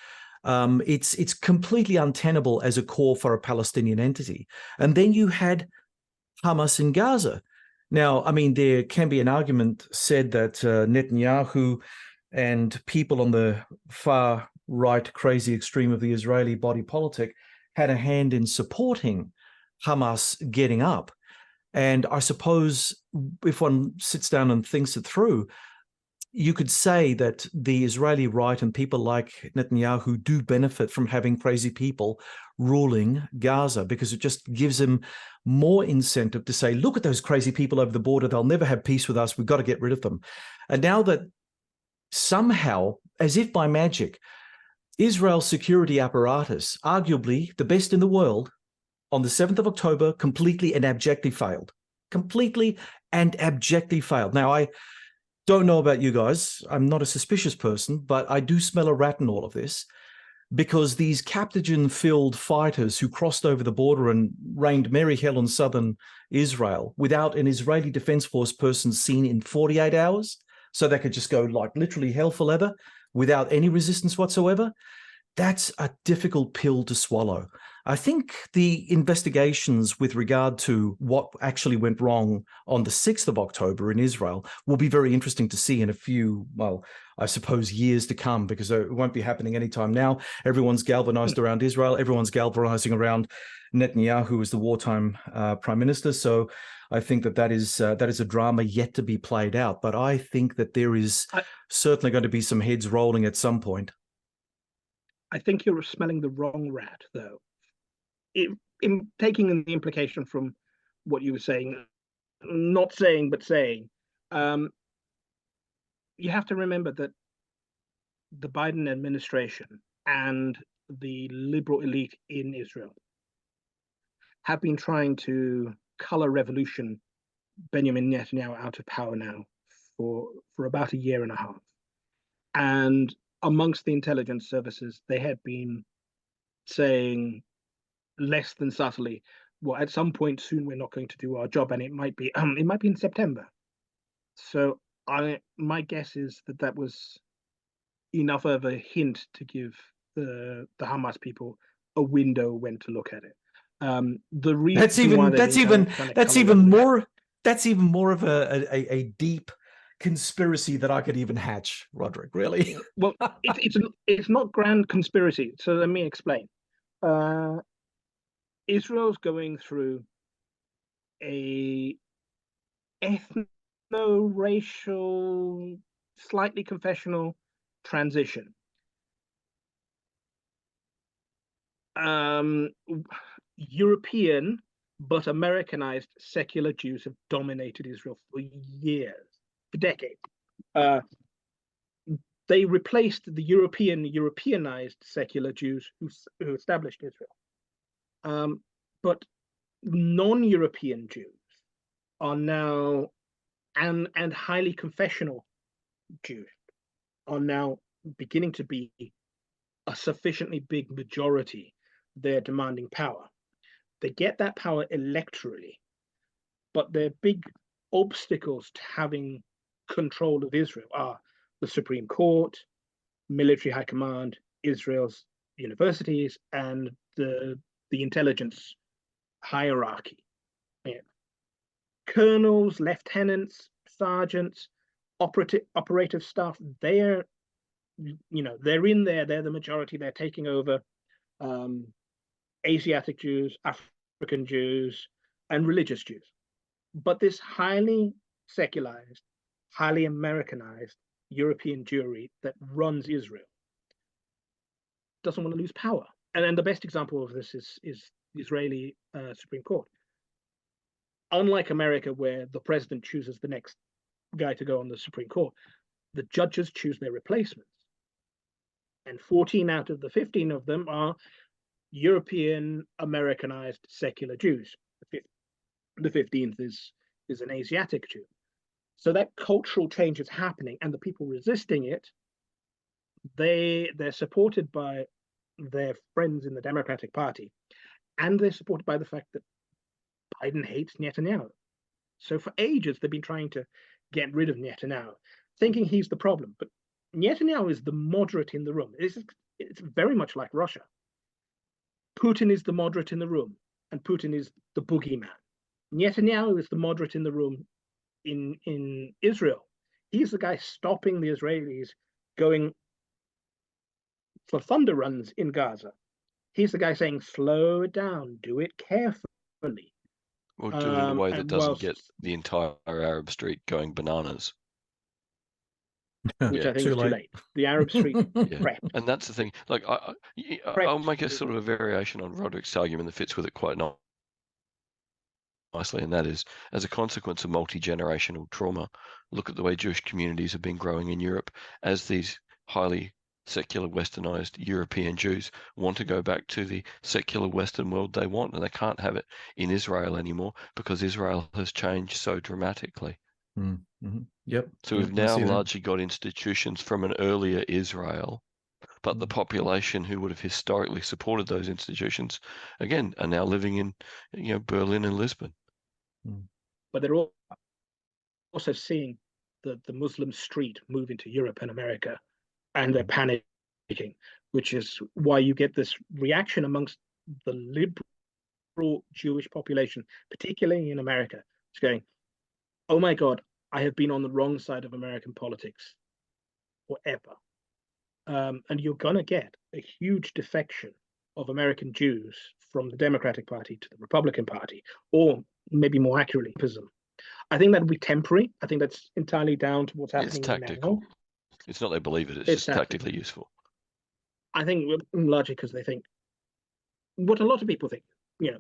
It's completely untenable as a core for a Palestinian entity. And then you had Hamas in Gaza. Now, I mean, there can be an argument said that Netanyahu and people on the far right, crazy extreme of the Israeli body politic had a hand in supporting Hamas getting up. And I suppose if one sits down and thinks it through, you could say that the Israeli right and people like Netanyahu do benefit from having crazy people ruling Gaza, because it just gives them more incentive to say, look at those crazy people over the border. They'll never have peace with us. We've got to get rid of them. And now that somehow, as if by magic, Israel's security apparatus, arguably the best in the world, on the 7th of October, completely and abjectly failed. Completely and abjectly failed. Now, I don't know about you guys. I'm not a suspicious person, but I do smell a rat in all of this, because these captagon-filled fighters who crossed over the border and rained merry hell in southern Israel without an Israeli Defense Force person seen in 48 hours, so they could just go like literally hell for leather without any resistance whatsoever, that's a difficult pill to swallow. I think the investigations with regard to what actually went wrong on the 6th of October in Israel will be very interesting to see in a few, well, I suppose years to come, because it won't be happening anytime now. Everyone's galvanized around Israel. Everyone's galvanizing around Netanyahu as the wartime prime minister. So I think that is a drama yet to be played out. But I think that there is certainly going to be some heads rolling at some point.
I think you're smelling the wrong rat, though. In taking the implication from what you were saying, not saying, but saying, you have to remember that the Biden administration and the liberal elite in Israel have been trying to color revolution Benjamin Netanyahu out of power now for about a year and a half. And amongst the intelligence services, they had been saying less than subtly, well, at some point soon we're not going to do our job, and it might be in September. So my guess is that was enough of a hint to give the Hamas people a window when to look at it. The reason
that's even more of a deep conspiracy that I could even hatch, Roderick. Really?
Well, it's not grand conspiracy. So let me explain. Israel's going through a ethno-racial, slightly confessional transition. European but Americanized secular Jews have dominated Israel for years, for decades. They replaced the Europeanized secular Jews who established Israel. But non-European Jews are now, and highly confessional Jews are now beginning to be a sufficiently big majority. They're demanding power. They get that power electorally, but their big obstacles to having control of Israel are the Supreme Court, military high command, Israel's universities, and the intelligence hierarchy. Yeah. Colonels, lieutenants, sergeants, operative staff, they're in there, they're the majority, they're taking over. Asiatic Jews, African Jews, and religious Jews. But this highly secularized, highly Americanized European Jewry that runs Israel doesn't want to lose power. And the best example of this is the Israeli Supreme Court. Unlike America, where the president chooses the next guy to go on the Supreme Court, the judges choose their replacements. And 14 out of the 15 of them are European Americanized secular Jews. The 15th is an Asiatic Jew. So that cultural change is happening, and the people resisting it, they're supported by their friends in the Democratic Party, and they're supported by the fact that Biden hates Netanyahu. So for ages, they've been trying to get rid of Netanyahu, thinking he's the problem. But Netanyahu is the moderate in the room. It's very much like Russia. Putin is the moderate in the room, and Putin is the boogeyman. Netanyahu is the moderate in the room in Israel. He's the guy stopping the Israelis going for thunder runs in Gaza. He's the guy saying, slow it down, do it carefully.
Or do it in a way that doesn't get the entire Arab street going bananas.
Which I think is too late. The Arab street prep.
And that's the thing. Like, I'll make a sort of a variation on Roderick's argument that fits with it quite nicely, and that is, as a consequence of multi-generational trauma, look at the way Jewish communities have been growing in Europe as these highly secular westernized European Jews want to go back to the secular Western world they want, and they can't have it in Israel anymore because Israel has changed so dramatically.
Mm-hmm. Yep.
So we've now largely got institutions from an earlier Israel, but the population who would have historically supported those institutions, again, are now living in, Berlin and Lisbon.
But they're also seeing the Muslim street move into Europe and America, and they're panicking, which is why you get this reaction amongst the liberal Jewish population, particularly in America. It's going, oh my God, I have been on the wrong side of American politics forever. And you're going to get a huge defection of American Jews from the Democratic Party to the Republican Party, or maybe more accurately, I think that would be temporary. I think that's entirely down to what's happening.
It's tactical.
Now.
It's not they believe it. It's just tactically useful.
I think largely because they think what a lot of people think.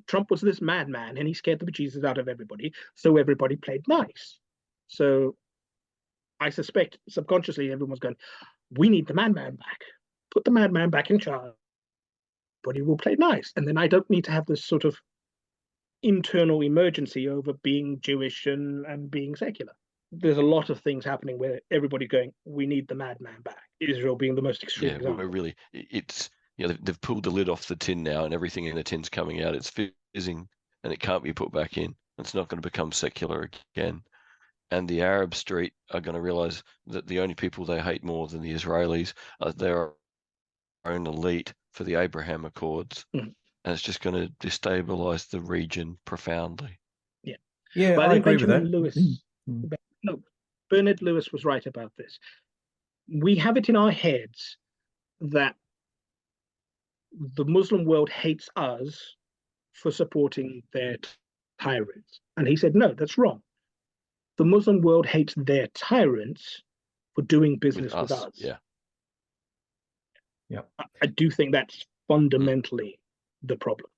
Trump was this madman and he scared the bejesus out of everybody, so everybody played nice. So I suspect subconsciously everyone's going, we need the madman back. Put the madman back in charge. But he will play nice. And then I don't need to have this sort of internal emergency over being Jewish and being secular. There's a lot of things happening where everybody going, we need the madman back. Israel being the most extreme example.
We're really, it's, they've pulled the lid off the tin now, and everything in the tin's coming out. It's fizzing, and it can't be put back in. It's not going to become secular again. And the Arab street are going to realize that the only people they hate more than the Israelis are their own elite for the Abraham Accords. And it's just going to destabilize the region profoundly.
Yeah,
but I think
agree with that.
Lewis, Bernard Lewis was right about this. We have it in our heads that the Muslim world hates us for supporting their tyrants. And he said, no, that's wrong. The Muslim world hates their tyrants for doing business with us.
Yeah.
I do think that's fundamentally the problem.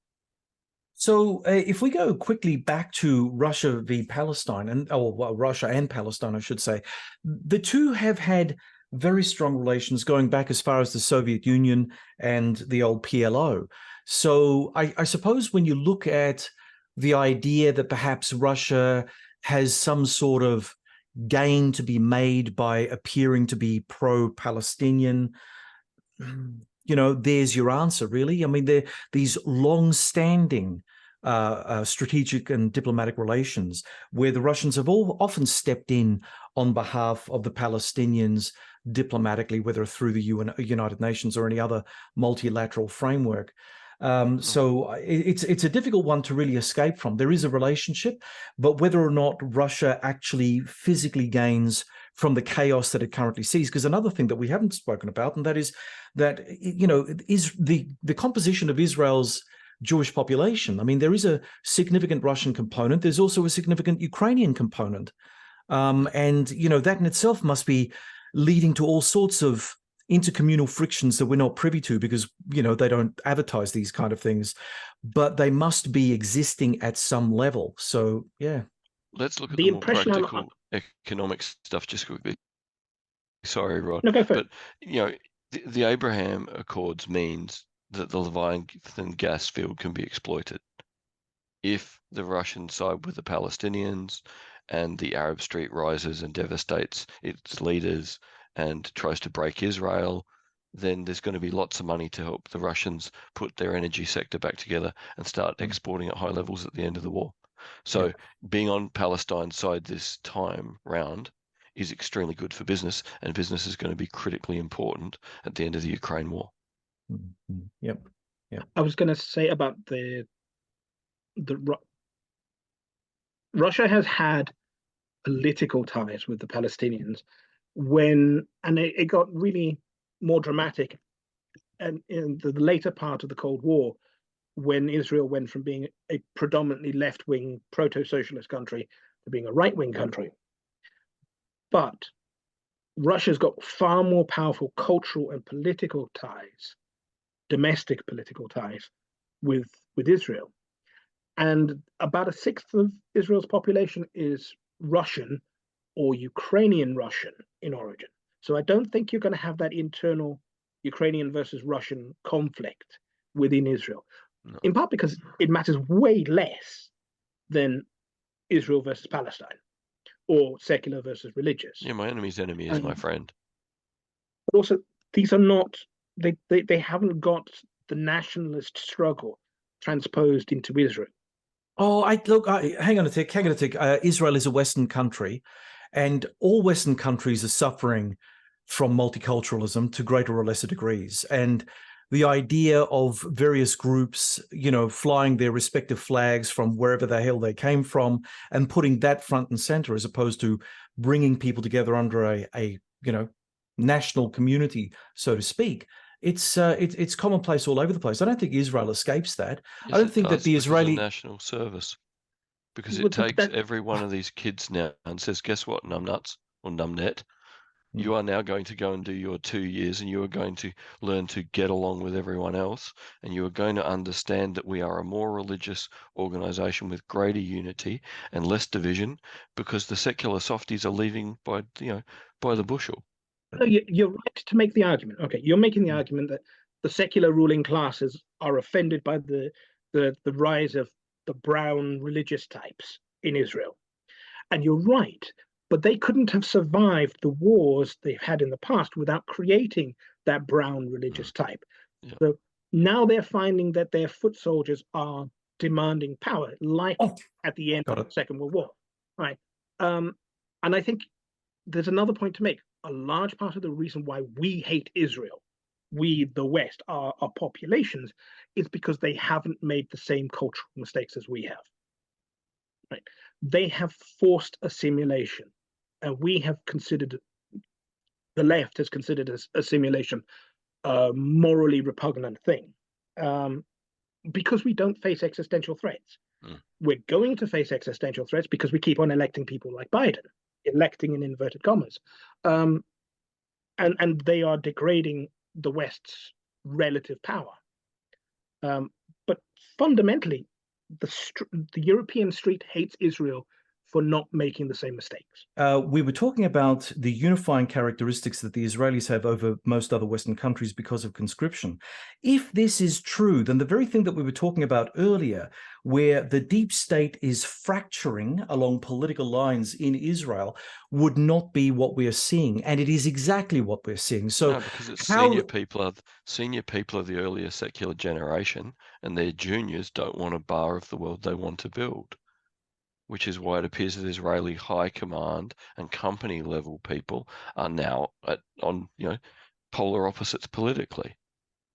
So if we go quickly back to Russia v. Palestine, Russia and Palestine, I should say, the two have had very strong relations going back as far as the Soviet Union and the old PLO. So I suppose when you look at the idea that perhaps Russia has some sort of gain to be made by appearing to be pro-Palestinian, there's your answer, really. I mean, these long-standing strategic and diplomatic relations where the Russians have often stepped in on behalf of the Palestinians diplomatically, whether through the United Nations or any other multilateral framework. So it's a difficult one to really escape from. There is a relationship, but whether or not Russia actually physically gains from the chaos that it currently sees, because another thing that we haven't spoken about, and that is that, is the composition of Israel's Jewish population. I mean, there is a significant Russian component. There's also a significant Ukrainian component. And, that in itself must be leading to all sorts of intercommunal frictions that we're not privy to because, you know, they don't advertise these kind of things, but they must be existing at some level. So, yeah.
Let's look at
The
the more
impression
practical economic stuff just quickly. Sorry, Rod.
No, go for it.
But, you know, the Abraham Accords means that the Leviathan gas field can be exploited. If the Russians side with the Palestinians and the Arab Street rises and devastates its leaders and tries to break Israel, then there's going to be lots of money to help the Russians put their energy sector back together and start exporting at high levels at the end of the war. So being on Palestine's side this time round is extremely good for business, and business is going to be critically important at the end of the Ukraine war.
Yep.
I was going to say about Russia has had political ties with the Palestinians and it got really more dramatic and in the later part of the Cold War, when Israel went from being a predominantly left-wing proto-socialist country to being a right-wing country. But Russia's got far more powerful cultural and political ties, domestic political ties with Israel. And about a sixth of Israel's population is Russian or Ukrainian Russian in origin. So I don't think you're going to have that internal Ukrainian versus Russian conflict within Israel. No. In part because it matters way less than Israel versus Palestine or secular versus religious.
Yeah, my enemy's enemy is my friend.
But also, these are not, they haven't got the nationalist struggle transposed into Israel.
Oh, hang on a tick. Israel is a Western country, and all Western countries are suffering from multiculturalism to greater or lesser degrees. And the idea of various groups, you know, flying their respective flags from wherever the hell they came from and putting that front and center, as opposed to bringing people together under a you know, national community, so to speak. It's commonplace all over the place. I don't think Israel escapes that.
Yes,
I don't think that the Israeli
national service, because it takes every one of these kids now and says, guess what, numbnuts or numbnet, you are now going to go and do your 2 years, and you are going to learn to get along with everyone else, and you are going to understand that we are a more religious organization with greater unity and less division, because the secular softies are leaving by the bushel.
No, you're right to make the argument. Okay, you're making the argument that the secular ruling classes are offended by the rise of the brown religious types in Israel. And you're right, but they couldn't have survived the wars they've had in the past without creating that brown religious type. Yeah. So now they're finding that their foot soldiers are demanding power, like at the end of the Second World War. Right. And I think there's another point to make. A large part of the reason why we hate Israel, we, the West, our populations, is because they haven't made the same cultural mistakes as we have. Right? They have forced assimilation, and we have considered, the left has considered assimilation a morally repugnant thing, because we don't face existential threats. We're going to face existential threats because we keep on electing people like Biden. Electing in inverted commas, and they are degrading the West's relative power. But fundamentally, the European street hates Israel for not making the same mistakes.
We were talking about the unifying characteristics that the Israelis have over most other Western countries because of conscription. If this is true, then the very thing that we were talking about earlier, where the deep state is fracturing along political lines in Israel, would not be what we are seeing. And it is exactly what we're seeing. So
no, because it's senior people of the earlier secular generation, and their juniors don't want a bar of the world they want to build. Which is why it appears that Israeli high command and company level people are now on polar opposites politically.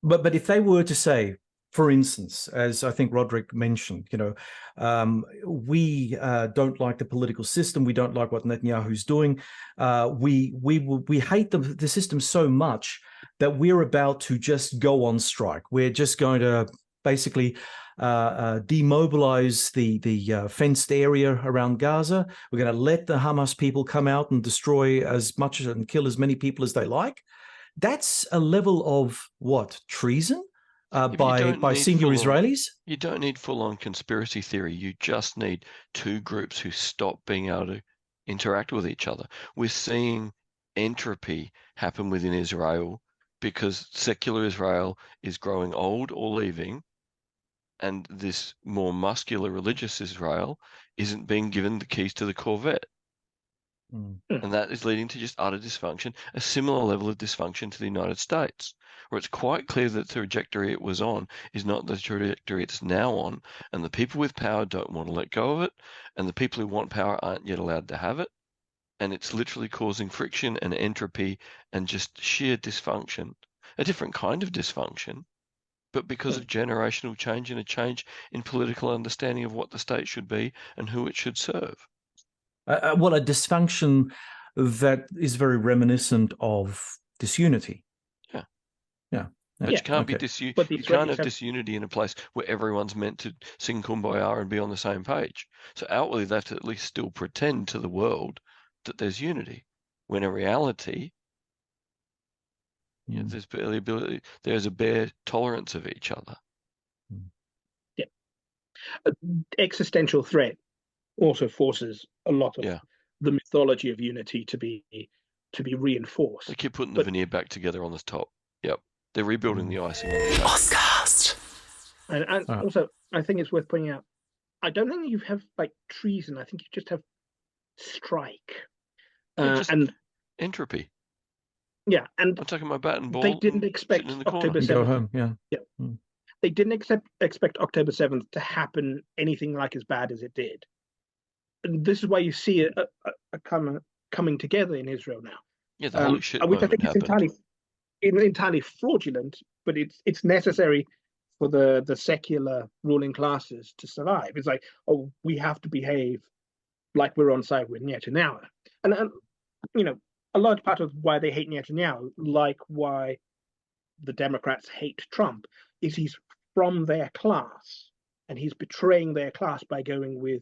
But if they were to say, for instance, as I think Roderick mentioned, we don't like the political system, we don't like what Netanyahu's doing, we hate the system so much that we're about to just go on strike. We're just going to basically demobilize the fenced area around Gaza. We're going to let the Hamas people come out and destroy as much and kill as many people as they like. That's a level of what, treason by senior Israelis?
You don't need full-on conspiracy theory. You just need two groups who stop being able to interact with each other. We're seeing entropy happen within Israel because secular Israel is growing old or leaving, and this more muscular religious Israel isn't being given the keys to the Corvette. And that is leading to just utter dysfunction, a similar level of dysfunction to the United States, where it's quite clear that the trajectory it was on is not the trajectory it's now on, and the people with power don't want to let go of it, and the people who want power aren't yet allowed to have it, and it's literally causing friction and entropy and just sheer dysfunction, a different kind of dysfunction, but because of generational change and a change in political understanding of what the state should be and who it should serve.
Well, a dysfunction that is very reminiscent of disunity.
But you can't be you can't have disunity in a place where everyone's meant to sing Kumbaya and be on the same page. So outwardly, they have to at least still pretend to the world that there's unity, when in reality, there's a bare tolerance of each other.
Yeah, existential threat also forces a lot of the mythology of unity to be reinforced.
They keep putting the veneer back together on the top. Yep, they're rebuilding the icing on the cake.
Podcast.
And also, I think it's worth pointing out, I don't think you have like treason. I think you just have strike and
entropy.
Yeah, and
I'm taking my bat and ball.
They didn't expect October 7th.
Go home. Yeah.
They didn't expect October 7th to happen anything like as bad as it did. And this is why you see a coming together in Israel now.
Yeah, the holy shit
which I think
happened.
is entirely fraudulent, but it's necessary for the secular ruling classes to survive. It's like, oh, we have to behave like we're on side with Netanyahu, and a large part of why they hate Netanyahu, like why the Democrats hate Trump, is he's from their class and he's betraying their class by going with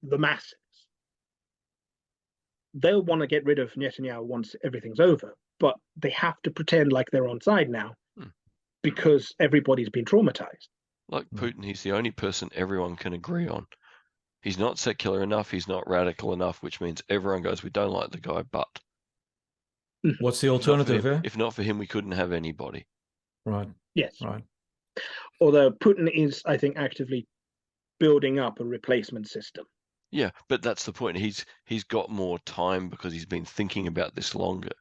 the masses. They'll want to get rid of Netanyahu once everything's over, but they have to pretend like they're on side now because everybody's been traumatized.
Like Putin, he's the only person everyone can agree on. He's not secular enough, he's not radical enough, which means everyone goes, we don't like the guy, but...
What's the alternative?
If not for him, we couldn't have anybody.
Right.
Yes.
Right.
Although Putin is, I think, actively building up a replacement system.
Yeah, but that's the point. He's got more time because he's been thinking about this longer.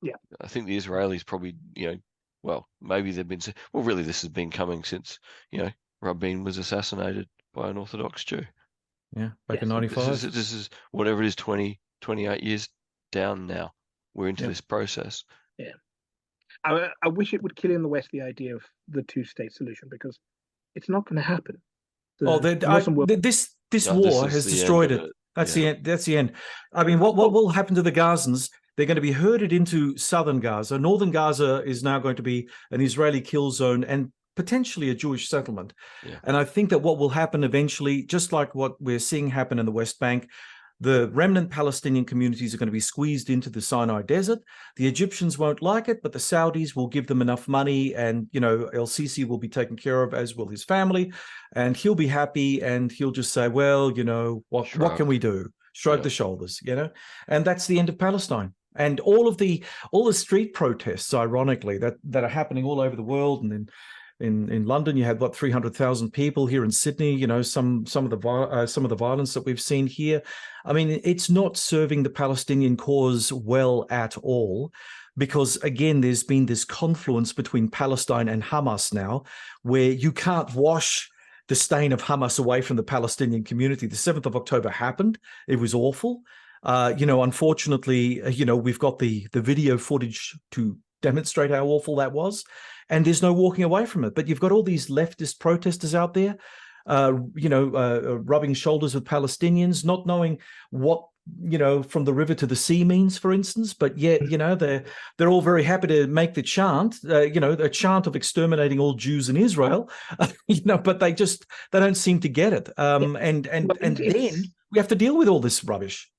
Yeah.
I think the Israelis probably, maybe they've been... Well, really, this has been coming since, Rabin was assassinated by an Orthodox Jew.
Yeah, back in 95.
This is whatever it is, 28 years down now. We're into this process.
Yeah. I wish it would kill in the West the idea of the two-state solution, because it's not going to happen.
This war has destroyed it. That's the end. That's the end. I mean, what will happen to the Gazans? They're going to be herded into southern Gaza. Northern Gaza is now going to be an Israeli kill zone and potentially a Jewish settlement.
Yeah.
And I think that what will happen eventually, just like what we're seeing happen in the West Bank, the remnant Palestinian communities are going to be squeezed into the Sinai Desert. The Egyptians won't like it, but the Saudis will give them enough money, and El-Sisi will be taken care of, as will his family, and he'll be happy, and he'll just say, well, what can we do? Shrug the shoulders, and that's the end of Palestine. And all the street protests, ironically, that are happening all over the world, and then in London, you had 300,000 people. Here in Sydney, some of the violence that we've seen here. I mean, it's not serving the Palestinian cause well at all, because again, there's been this confluence between Palestine and Hamas now, where you can't wash the stain of Hamas away from the Palestinian community. The 7th of October happened. It was awful. Unfortunately, we've got the video footage to demonstrate how awful that was. And there's no walking away from it. But you've got all these leftist protesters out there, rubbing shoulders with Palestinians, not knowing what, from the river to the sea means, for instance. But yet, they're all very happy to make the chant, a chant of exterminating all Jews in Israel, but they don't seem to get it. And then we have to deal with all this rubbish.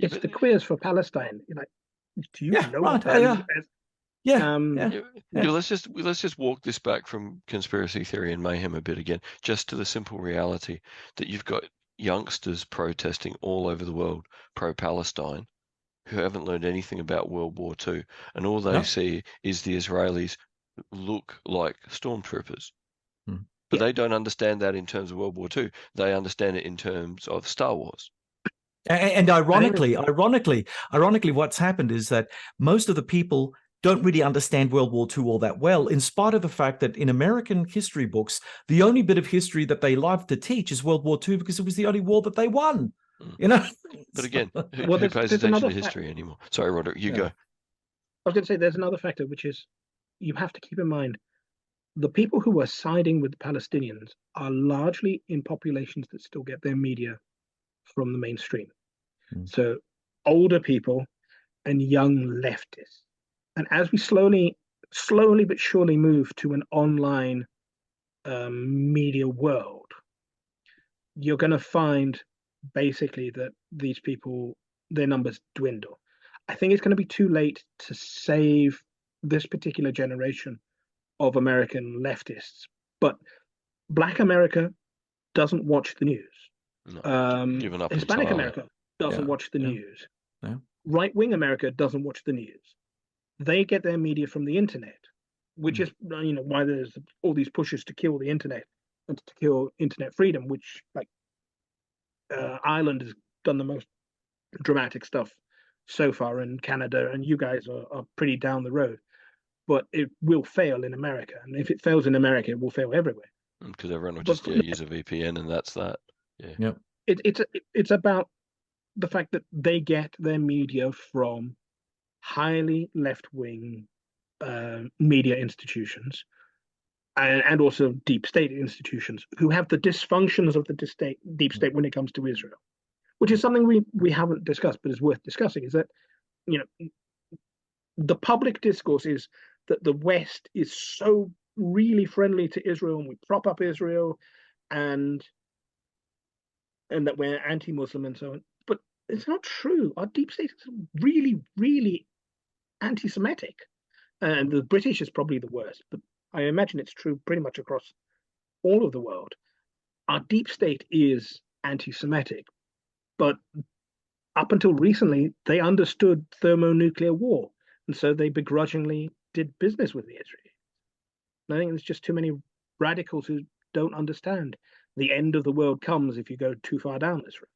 It's the queers for Palestine. Do you
Yeah,
know
right.
what that is?
Yeah,
Yeah, let's just walk this back from conspiracy theory and mayhem a bit again, just to the simple reality that you've got youngsters protesting all over the world pro-Palestine who haven't learned anything about World War II, and all they
No.
see is the Israelis look like stormtroopers.
Hmm.
But they don't understand that in terms of World War II. They understand it in terms of Star Wars.
And ironically, what's happened is that most of the people don't really understand World War II all that well, in spite of the fact that in American history books, the only bit of history that they love to teach is World War II because it was the only war that they won. You know.
But again, who
there's
pays attention
another
to history anymore? Sorry, Roderick, you go.
I was going to say there's another factor, which is you have to keep in mind the people who are siding with the Palestinians are largely in populations that still get their media from the mainstream. So older people and young leftists. And as we slowly but surely move to an online media world, you're going to find basically that these people, their numbers dwindle. I think it's going to be too late to save this particular generation of American leftists, but Black America doesn't watch the news.
No, given up
Hispanic
entirely.
America doesn't watch the news.
Yeah.
Right-wing America doesn't watch the news. They get their media from the internet, which is why there's all these pushes to kill the internet and to kill internet freedom, which like Ireland has done the most dramatic stuff so far in Canada, and you guys are pretty down the road. But it will fail in America, and if it fails in America, it will fail everywhere.
Because everyone will just use a VPN, and that's that. Yeah.
Yep.
It's about the fact that they get their media from highly left-wing media institutions and also deep state institutions who have the dysfunctions of the deep state when it comes to Israel, which is something we haven't discussed, but is worth discussing. Is that the public discourse is that the West is so really friendly to Israel and we prop up Israel and that we're anti-Muslim and so on. But it's not true. Our deep state is really, really anti-Semitic. And the British is probably the worst. But I imagine it's true pretty much across all of the world. Our deep state is anti-Semitic. But up until recently, they understood thermonuclear war. And so they begrudgingly did business with the Israelis. And I think there's just too many radicals who don't understand the end of the world comes if you go too far down this road.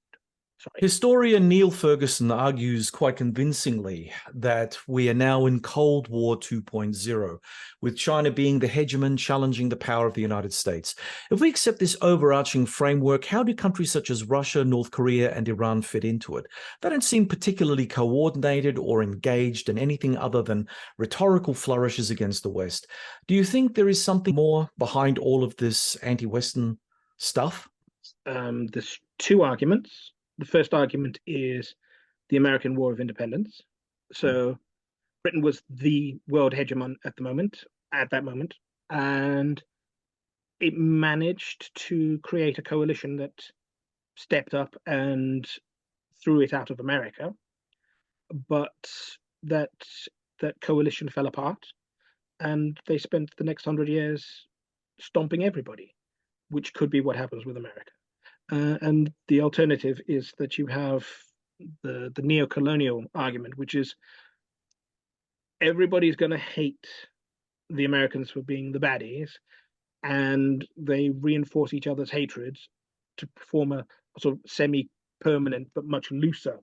Sorry.
Historian Neil Ferguson argues quite convincingly that we are now in Cold War 2.0, with China being the hegemon challenging the power of the United States. If we accept this overarching framework, how do countries such as Russia, North Korea, and Iran fit into it? They don't seem particularly coordinated or engaged in anything other than rhetorical flourishes against the West. Do you think there is something more behind all of this anti-Western stuff?
There's two arguments. The first argument is the American War of Independence. So Britain was the world hegemon at that moment, and it managed to create a coalition that stepped up and threw it out of America. But that coalition fell apart, and they spent the next 100 years stomping everybody, which could be what happens with America. And the alternative is that you have the neo-colonial argument, which is everybody's going to hate the Americans for being the baddies, and they reinforce each other's hatreds to form a sort of semi-permanent but much looser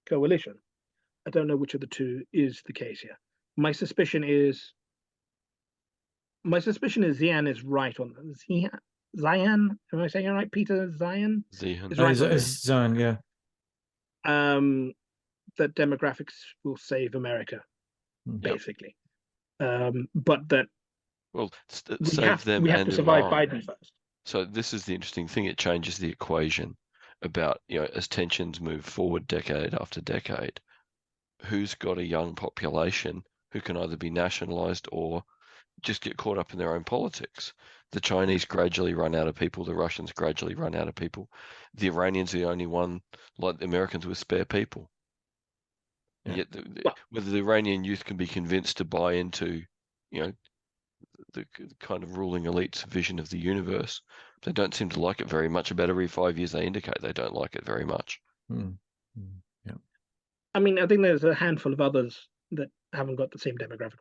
coalition. I don't know which of the two is the case here. My suspicion is Zian is right on Zion, am I saying it right? Peter Zion?
Zion.
Right Zion, yeah.
That demographics will save America, basically. But that
save them
we have
and
to survive
Iran.
Biden first.
So this is the interesting thing. It changes the equation about, as tensions move forward decade after decade, who's got a young population who can either be nationalized or just get caught up in their own politics. The Chinese gradually run out of people. The Russians gradually run out of people. The Iranians are the only one, like the Americans, with spare people. And yet, whether the Iranian youth can be convinced to buy into, the kind of ruling elite's vision of the universe, they don't seem to like it very much. About every 5 years, they indicate they don't like it very much.
Yeah.
I mean, I think there's a handful of others that haven't got the same demographic.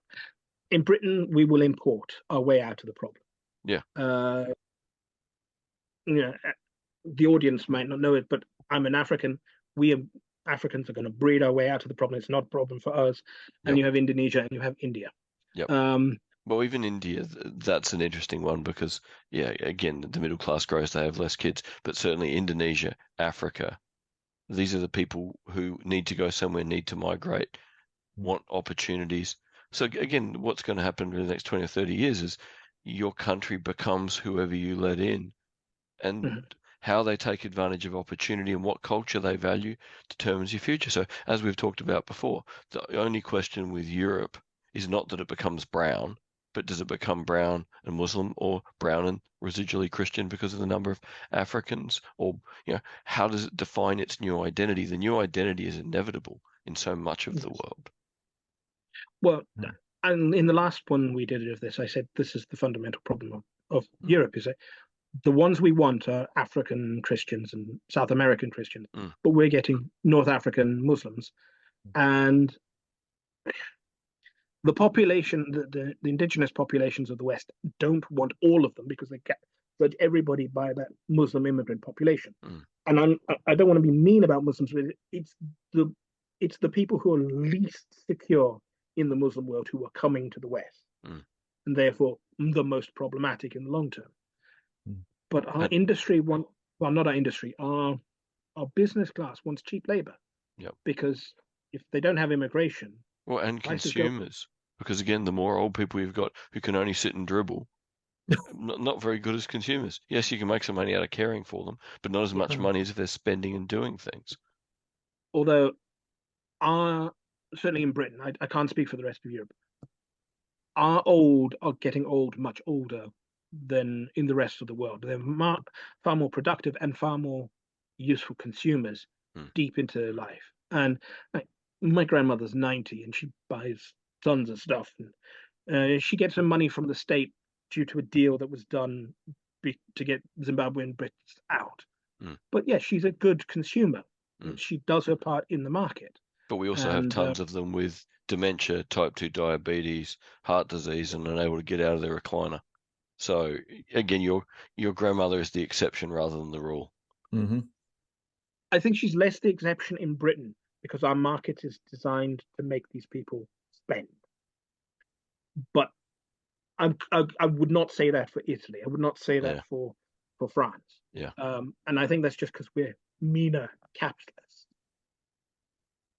In Britain, we will import our way out of the problem.
Yeah.
The audience might not know it, but I'm an African. Africans are going to breed our way out of the problem. It's not a problem for us. And you have Indonesia and you have India.
Yep. Well, even India, that's an interesting one because, again, the middle class grows, they have less kids. But certainly Indonesia, Africa, these are the people who need to go somewhere, need to migrate, want opportunities. So again, what's going to happen in the next 20 or 30 years is your country becomes whoever you let in. And how they take advantage of opportunity and what culture they value determines your future. So as we've talked about before, the only question with Europe is not that it becomes brown, but does it become brown and Muslim or brown and residually Christian because of the number of Africans? Or, how does it define its new identity? The new identity is inevitable in so much of the world.
Well, and in the last one we did of this, I said this is the fundamental problem of Europe, is that the ones we want are African Christians and South American Christians, but we're getting North African Muslims. And the population, the indigenous populations of the West don't want all of them because they get everybody by that Muslim immigrant population. And I don't want to be mean about Muslims, but it's the people who are least secure in the Muslim world who are coming to the West, and therefore the most problematic in the long term. But our industry not our industry, our business class wants cheap labor. Because if they don't have immigration,
and consumers, because again, the more old people you've got who can only sit and dribble, not very good as consumers. Yes, you can make some money out of caring for them, but not as much money as if they're spending and doing things.
Although, certainly in Britain, I can't speak for the rest of Europe, our old are getting much older than in the rest of the world. They're far more productive and far more useful consumers deep into life. And my grandmother's 90 and she buys tons of stuff. And she gets some money from the state due to a deal that was done to get Zimbabwean Brits out. But yeah, she's a good consumer. She does her part in the market.
But we also have tons of them with dementia, type 2 diabetes, heart disease, and unable to get out of their recliner. So again, your grandmother is the exception rather than the rule.
I think she's less the exception in Britain because our market is designed to make these people spend. But I would not say that for Italy. I would not say that for France. And I think that's just because we're meaner capitalists.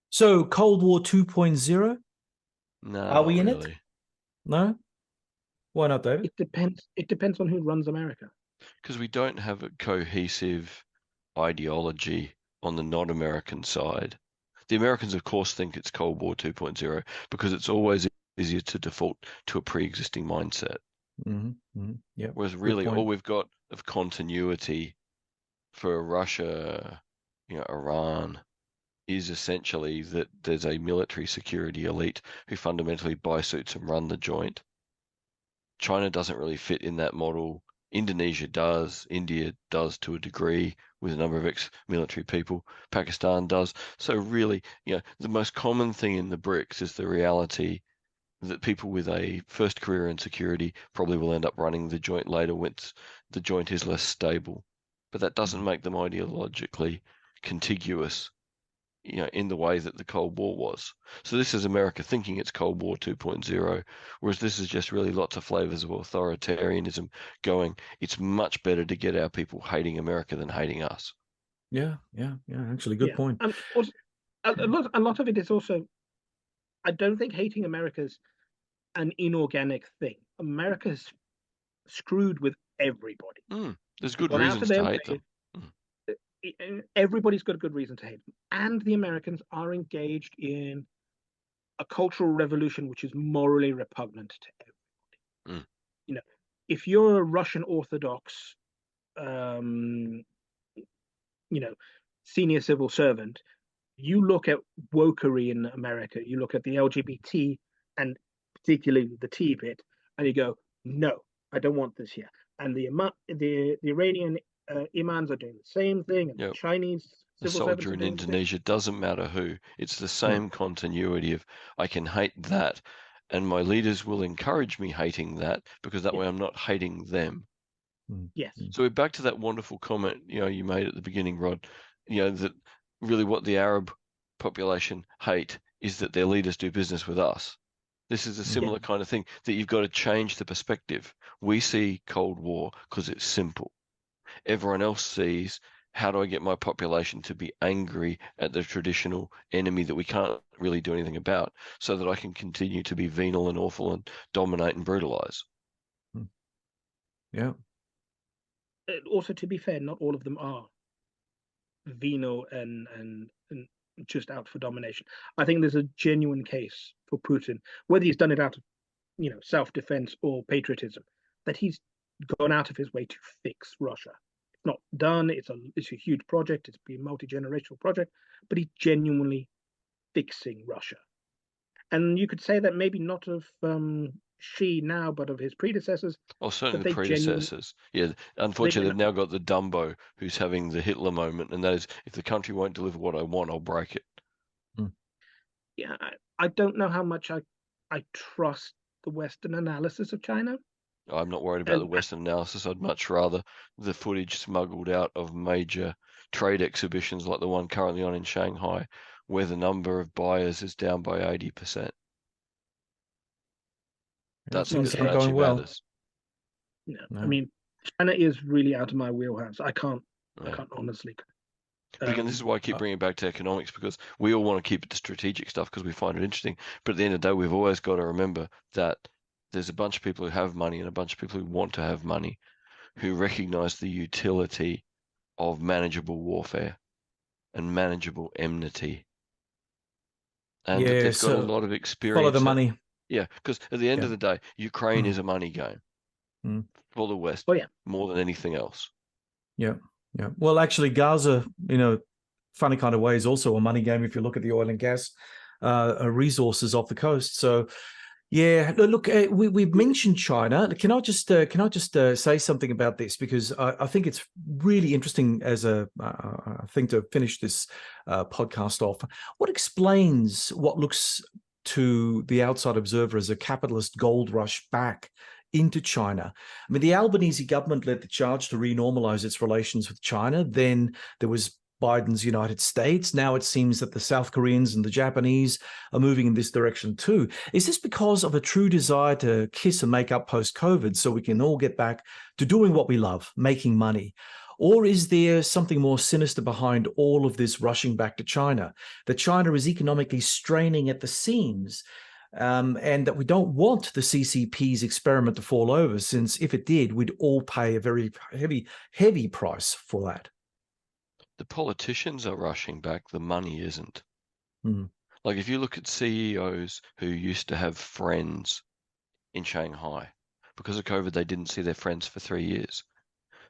So Cold War 2.0?
No,
are we in
really.
it? No? Why not, David?
It depends on who runs America.
Because we don't have a cohesive ideology on the non-American side. The Americans, of course, think it's Cold War 2.0 because it's always easier to default to a pre-existing mindset.
Yeah.
Whereas really all we've got of continuity for Russia, Iran, is essentially that there's a military security elite who fundamentally buy suits and run the joint. China doesn't really fit in that model. Indonesia does. India does to a degree with a number of ex-military people. Pakistan does. So really, the most common thing in the BRICS is the reality that people with a first career in security probably will end up running the joint later once the joint is less stable. But that doesn't make them ideologically contiguous, in the way that the Cold War was. So this is America thinking it's Cold War 2.0, whereas this is just really lots of flavors of authoritarianism going, it's much better to get our people hating America than hating us.
Yeah. Actually, good point.
And also, a lot of it is also, I don't think hating America's an inorganic thing. America's screwed with everybody.
There's good reasons to hate them.
Everybody's got a good reason to hate them. And the Americans are engaged in a cultural revolution which is morally repugnant to everybody. If you're a Russian Orthodox, senior civil servant, you look at wokery in America, you look at the LGBT and particularly the T bit, and you go, no, I don't want this here. And the Iranian imams are doing the same thing, and the
Yep.
Chinese
A
civil servants
soldier
are
in
doing the same.
Indonesia, doesn't matter who. It's the same continuity of I can hate that, and my leaders will encourage me hating that because that way I'm not hating them.
Yes.
So we're back to that wonderful comment, you made at the beginning, Rod, that really what the Arab population hate is that their leaders do business with us. This is a similar kind of thing, that you've got to change the perspective. We see Cold War because it's simple. Everyone else sees, how do I get my population to be angry at the traditional enemy that we can't really do anything about, so that I can continue to be venal and awful and dominate and brutalize?
Yeah.
Also, to be fair, not all of them are venal and just out for domination. I think there's a genuine case for Putin, whether he's done it out of self-defense or patriotism, that he's gone out of his way to fix Russia. It's not done. It's a huge project. It's been a multi-generational project, but he's genuinely fixing Russia. And you could say that maybe not of Xi now, but of his predecessors.
Oh, certainly the predecessors. Yeah, unfortunately, they've now got the Dumbo who's having the Hitler moment, and that is, if the country won't deliver what I want, I'll break it.
Yeah, I don't know how much I trust the Western analysis of China.
I'm not worried about the Western analysis. I'd much rather the footage smuggled out of major trade exhibitions like the one currently on in Shanghai, where the number of buyers is down by 80%. That's the bit that actually matters.
No, I mean, China is really out of my wheelhouse. I can't honestly.
But again, this is why I keep bringing it back to economics, because we all want to keep it to strategic stuff because we find it interesting. But at the end of the day, we've always got to remember that there's a bunch of people who have money and a bunch of people who want to have money, who recognize the utility of manageable warfare and manageable enmity. And they've got a lot of experience.
Follow the money.
Yeah, because at the end of the day, Ukraine is a money game for the West, more than anything else.
Yeah. Yeah. Well, actually, Gaza, funny kind of way, is also a money game if you look at the oil and gas resources off the coast. So, yeah, look, we've mentioned China. Can I just say something about this, because I think it's really interesting as a thing to finish this podcast off. What explains what looks to the outside observer as a capitalist gold rush back into China? I mean, the Albanese government led the charge to renormalize its relations with China. Then there was Biden's United States. Now it seems that the South Koreans and the Japanese are moving in this direction too. Is this because of a true desire to kiss and make up post-COVID so we can all get back to doing what we love, making money? Or is there something more sinister behind all of this rushing back to China, that China is economically straining at the seams, and that we don't want the CCP's experiment to fall over, since if it did, we'd all pay a very heavy price for that?
The politicians are rushing back. The money isn't. Like if you look at CEOs who used to have friends in Shanghai, because of COVID, they didn't see their friends for 3 years.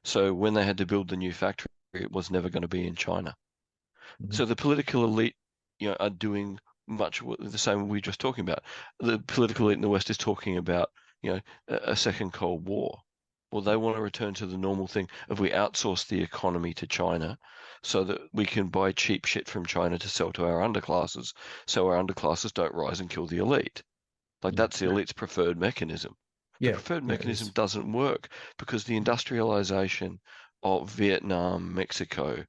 So when they had to build the new factory, it was never going to be in China. So the political elite, are doing much the same we were just talking about. The political elite in the West is talking about, a second Cold War. Well, they want to return to the normal thing of we outsource the economy to China so that we can buy cheap shit from China to sell to our underclasses, so our underclasses don't rise and kill the elite. Like that's the elite's preferred mechanism. The preferred mechanism doesn't work because the industrialization of Vietnam, Mexico,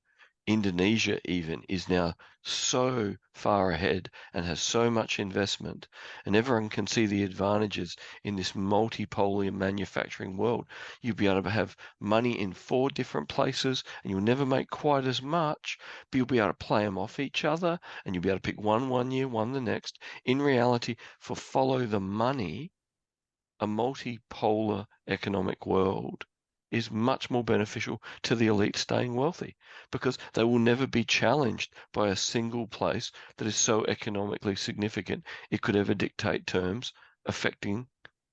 Indonesia even is now so far ahead and has so much investment, and everyone can see the advantages in this multipolar manufacturing world. You'll be able to have money in 4 different places and you'll never make quite as much, but you'll be able to play them off each other and you'll be able to pick one year, one the next. In reality, for follow the money, a multipolar economic world is much more beneficial to the elite staying wealthy, because they will never be challenged by a single place that is so economically significant it could ever dictate terms affecting,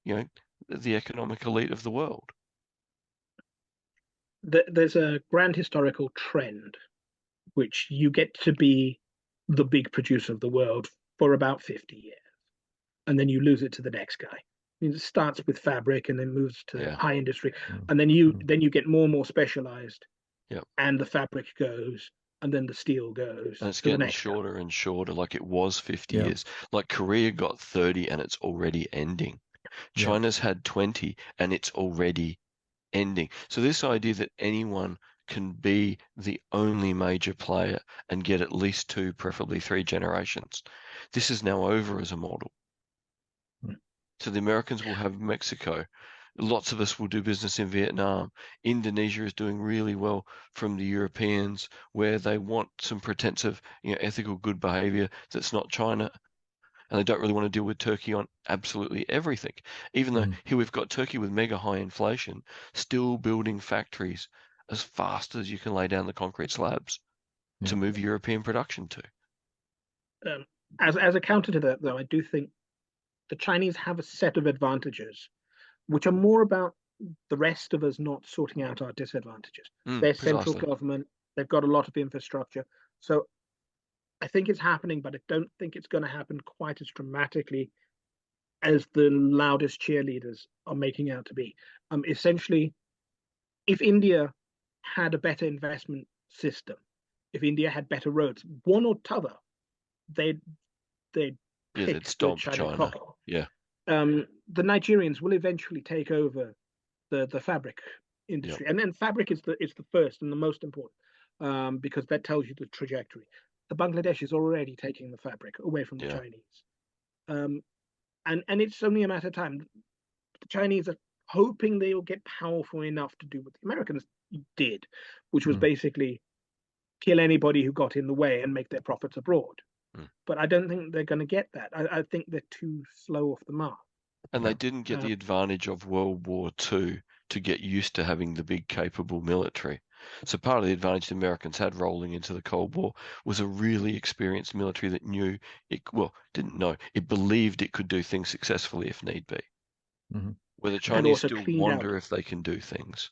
the economic elite of the world.
There's a grand historical trend which you get to be the big producer of the world for about 50 years. And then you lose it to the next guy. It starts with fabric and then moves to high industry. And then you get more and more specialized.
Yep.
And the fabric goes, and then the steel goes.
And it's getting shorter and shorter, like it was 50 years. Like Korea got 30 and it's already ending. China's had 20 and it's already ending. So this idea that anyone can be the only major player and get at least 2, preferably 3 generations, this is now over as a model. So the Americans will have Mexico. Lots of us will do business in Vietnam. Indonesia is doing really well from the Europeans, where they want some pretense of, ethical good behavior that's not China. And they don't really want to deal with Turkey on absolutely everything. Even though here we've got Turkey with mega high inflation, still building factories as fast as you can lay down the concrete slabs to move European production to.
As a counter to that, though, I do think the Chinese have a set of advantages, which are more about the rest of us not sorting out our disadvantages. Their central government, they've got a lot of infrastructure. So I think it's happening, but I don't think it's going to happen quite as dramatically as the loudest cheerleaders are making out to be. Essentially, if India had a better investment system, if India had better roads, one or t'other, they'd
stomp China. Yeah.
The Nigerians will eventually take over the fabric industry, and then fabric is the first and the most important, because that tells you the trajectory. The Bangladesh is already taking the fabric away from the Chinese, and it's only a matter of time. The Chinese are hoping they will get powerful enough to do what the Americans did, which was basically kill anybody who got in the way and make their profits abroad. But I don't think they're going to get that. I think they're too slow off the mark.
And they didn't get the advantage of World War II to get used to having the big, capable military. So part of the advantage the Americans had rolling into the Cold War was a really experienced military that knew didn't know. It believed it could do things successfully if need be. Where the Chinese still wonder if they can do things.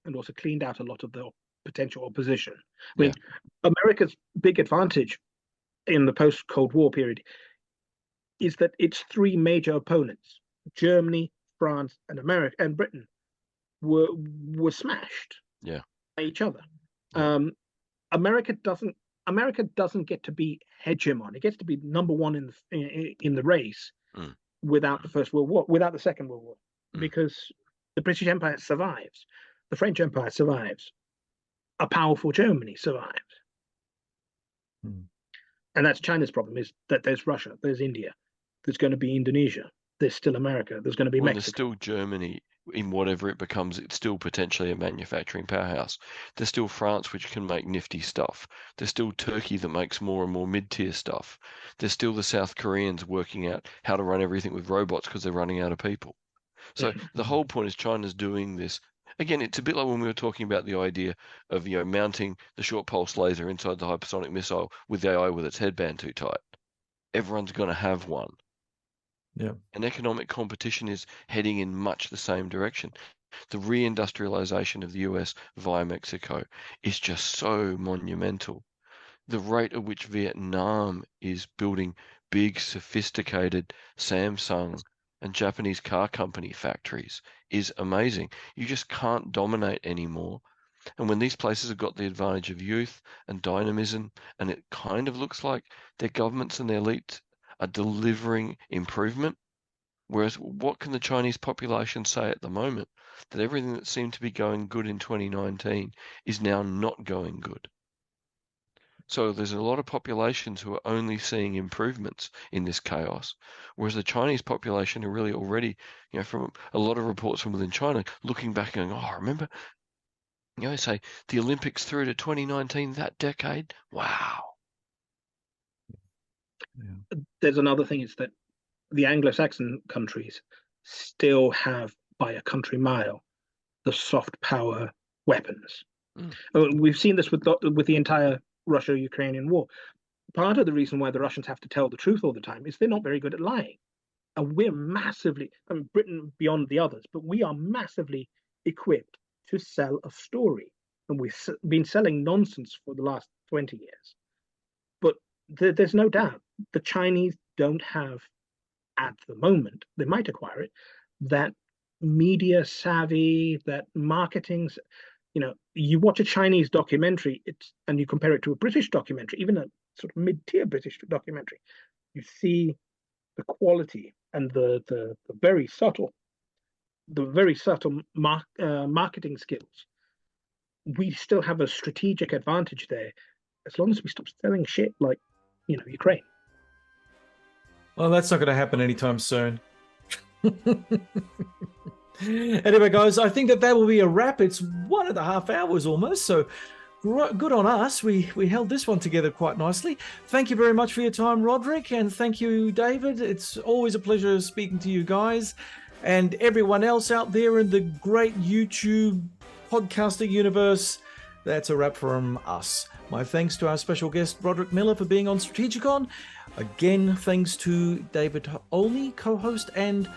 And also cleaned out a lot of the potential opposition. I mean, America's big advantage in the post-Cold War period is that its 3 major opponents, Germany, France, and America and Britain, were smashed by each other. America doesn't get to be hegemon. It gets to be number one in the race without the First World War, without the Second World War, because the British Empire survives, the French Empire survives, a powerful Germany survives. And that's China's problem, is that there's Russia, there's India, there's going to be Indonesia, there's still America, there's going to be Mexico.
There's still Germany, in whatever it becomes, it's still potentially a manufacturing powerhouse. There's still France, which can make nifty stuff. There's still Turkey that makes more and more mid-tier stuff. There's still the South Koreans working out how to run everything with robots because they're running out of people. So the whole point is China's doing this. Again, it's a bit like when we were talking about the idea of mounting the short pulse laser inside the hypersonic missile with the AI with its headband too tight. Everyone's going to have one.
Yeah.
And economic competition is heading in much the same direction. The reindustrialization of the US via Mexico is just so monumental. The rate at which Vietnam is building big, sophisticated Samsung and Japanese car company factories is amazing. You just can't dominate anymore. And when these places have got the advantage of youth and dynamism, and it kind of looks like their governments and their elites are delivering improvement, whereas what can the Chinese population say at the moment? That everything that seemed to be going good in 2019 is now not going good. So there's a lot of populations who are only seeing improvements in this chaos, whereas the Chinese population are really already, from a lot of reports from within China, looking back and going, remember, say the Olympics through to 2019, that decade? Wow.
Yeah. There's another thing, is that the Anglo-Saxon countries still have, by a country mile, the soft power weapons. We've seen this with the entire Russia-Ukrainian war. Part of the reason why the Russians have to tell the truth all the time is they're not very good at lying. And we're massively, Britain beyond the others, but we are massively equipped to sell a story. And we've been selling nonsense for the last 20 years. But there's no doubt the Chinese don't have, at the moment, they might acquire it, that media savvy, that marketing's, you watch a Chinese documentary, and you compare it to a British documentary, even a sort of mid-tier British documentary, you see the quality and the very subtle marketing skills. We still have a strategic advantage there, as long as we stop selling shit like, Ukraine.
Well, that's not going to happen anytime soon. Anyway, guys, I think that will be a wrap. It's 1.5 hours almost, so good on us. We held this one together quite nicely. Thank you very much for your time, Roderick, and thank you, David. It's always a pleasure speaking to you guys, and everyone else out there in the great YouTube podcaster universe. That's a wrap from us. My thanks to our special guest, Roderick Miller, for being on Strategicon. Again, thanks to David Olney, co-host, and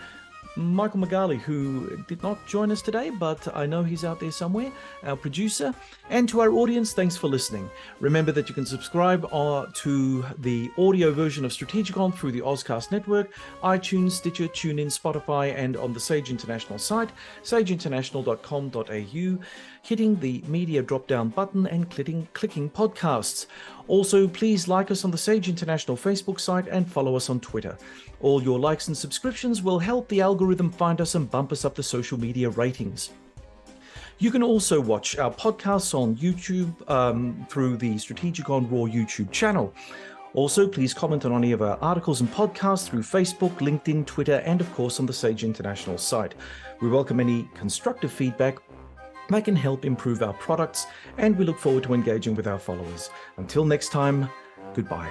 Michael Magali, who did not join us today, but I know he's out there somewhere, our producer. And to our audience, thanks for listening. Remember that you can subscribe to the audio version of Strategicon through the Ozcast network, iTunes, Stitcher, TuneIn, Spotify, and on the Sage International site, sageinternational.com.au, hitting the media drop-down button and clicking podcasts. Also, please like us on the Sage International Facebook site and follow us on Twitter. All your likes and subscriptions will help the algorithm find us and bump us up the social media ratings. You can also watch our podcasts on YouTube through the Strategicon Raw YouTube channel. Also, please comment on any of our articles and podcasts through Facebook, LinkedIn, Twitter, and of course on the Sage International site. We welcome any constructive feedback that can help improve our products, and we look forward to engaging with our followers. Until next time, goodbye.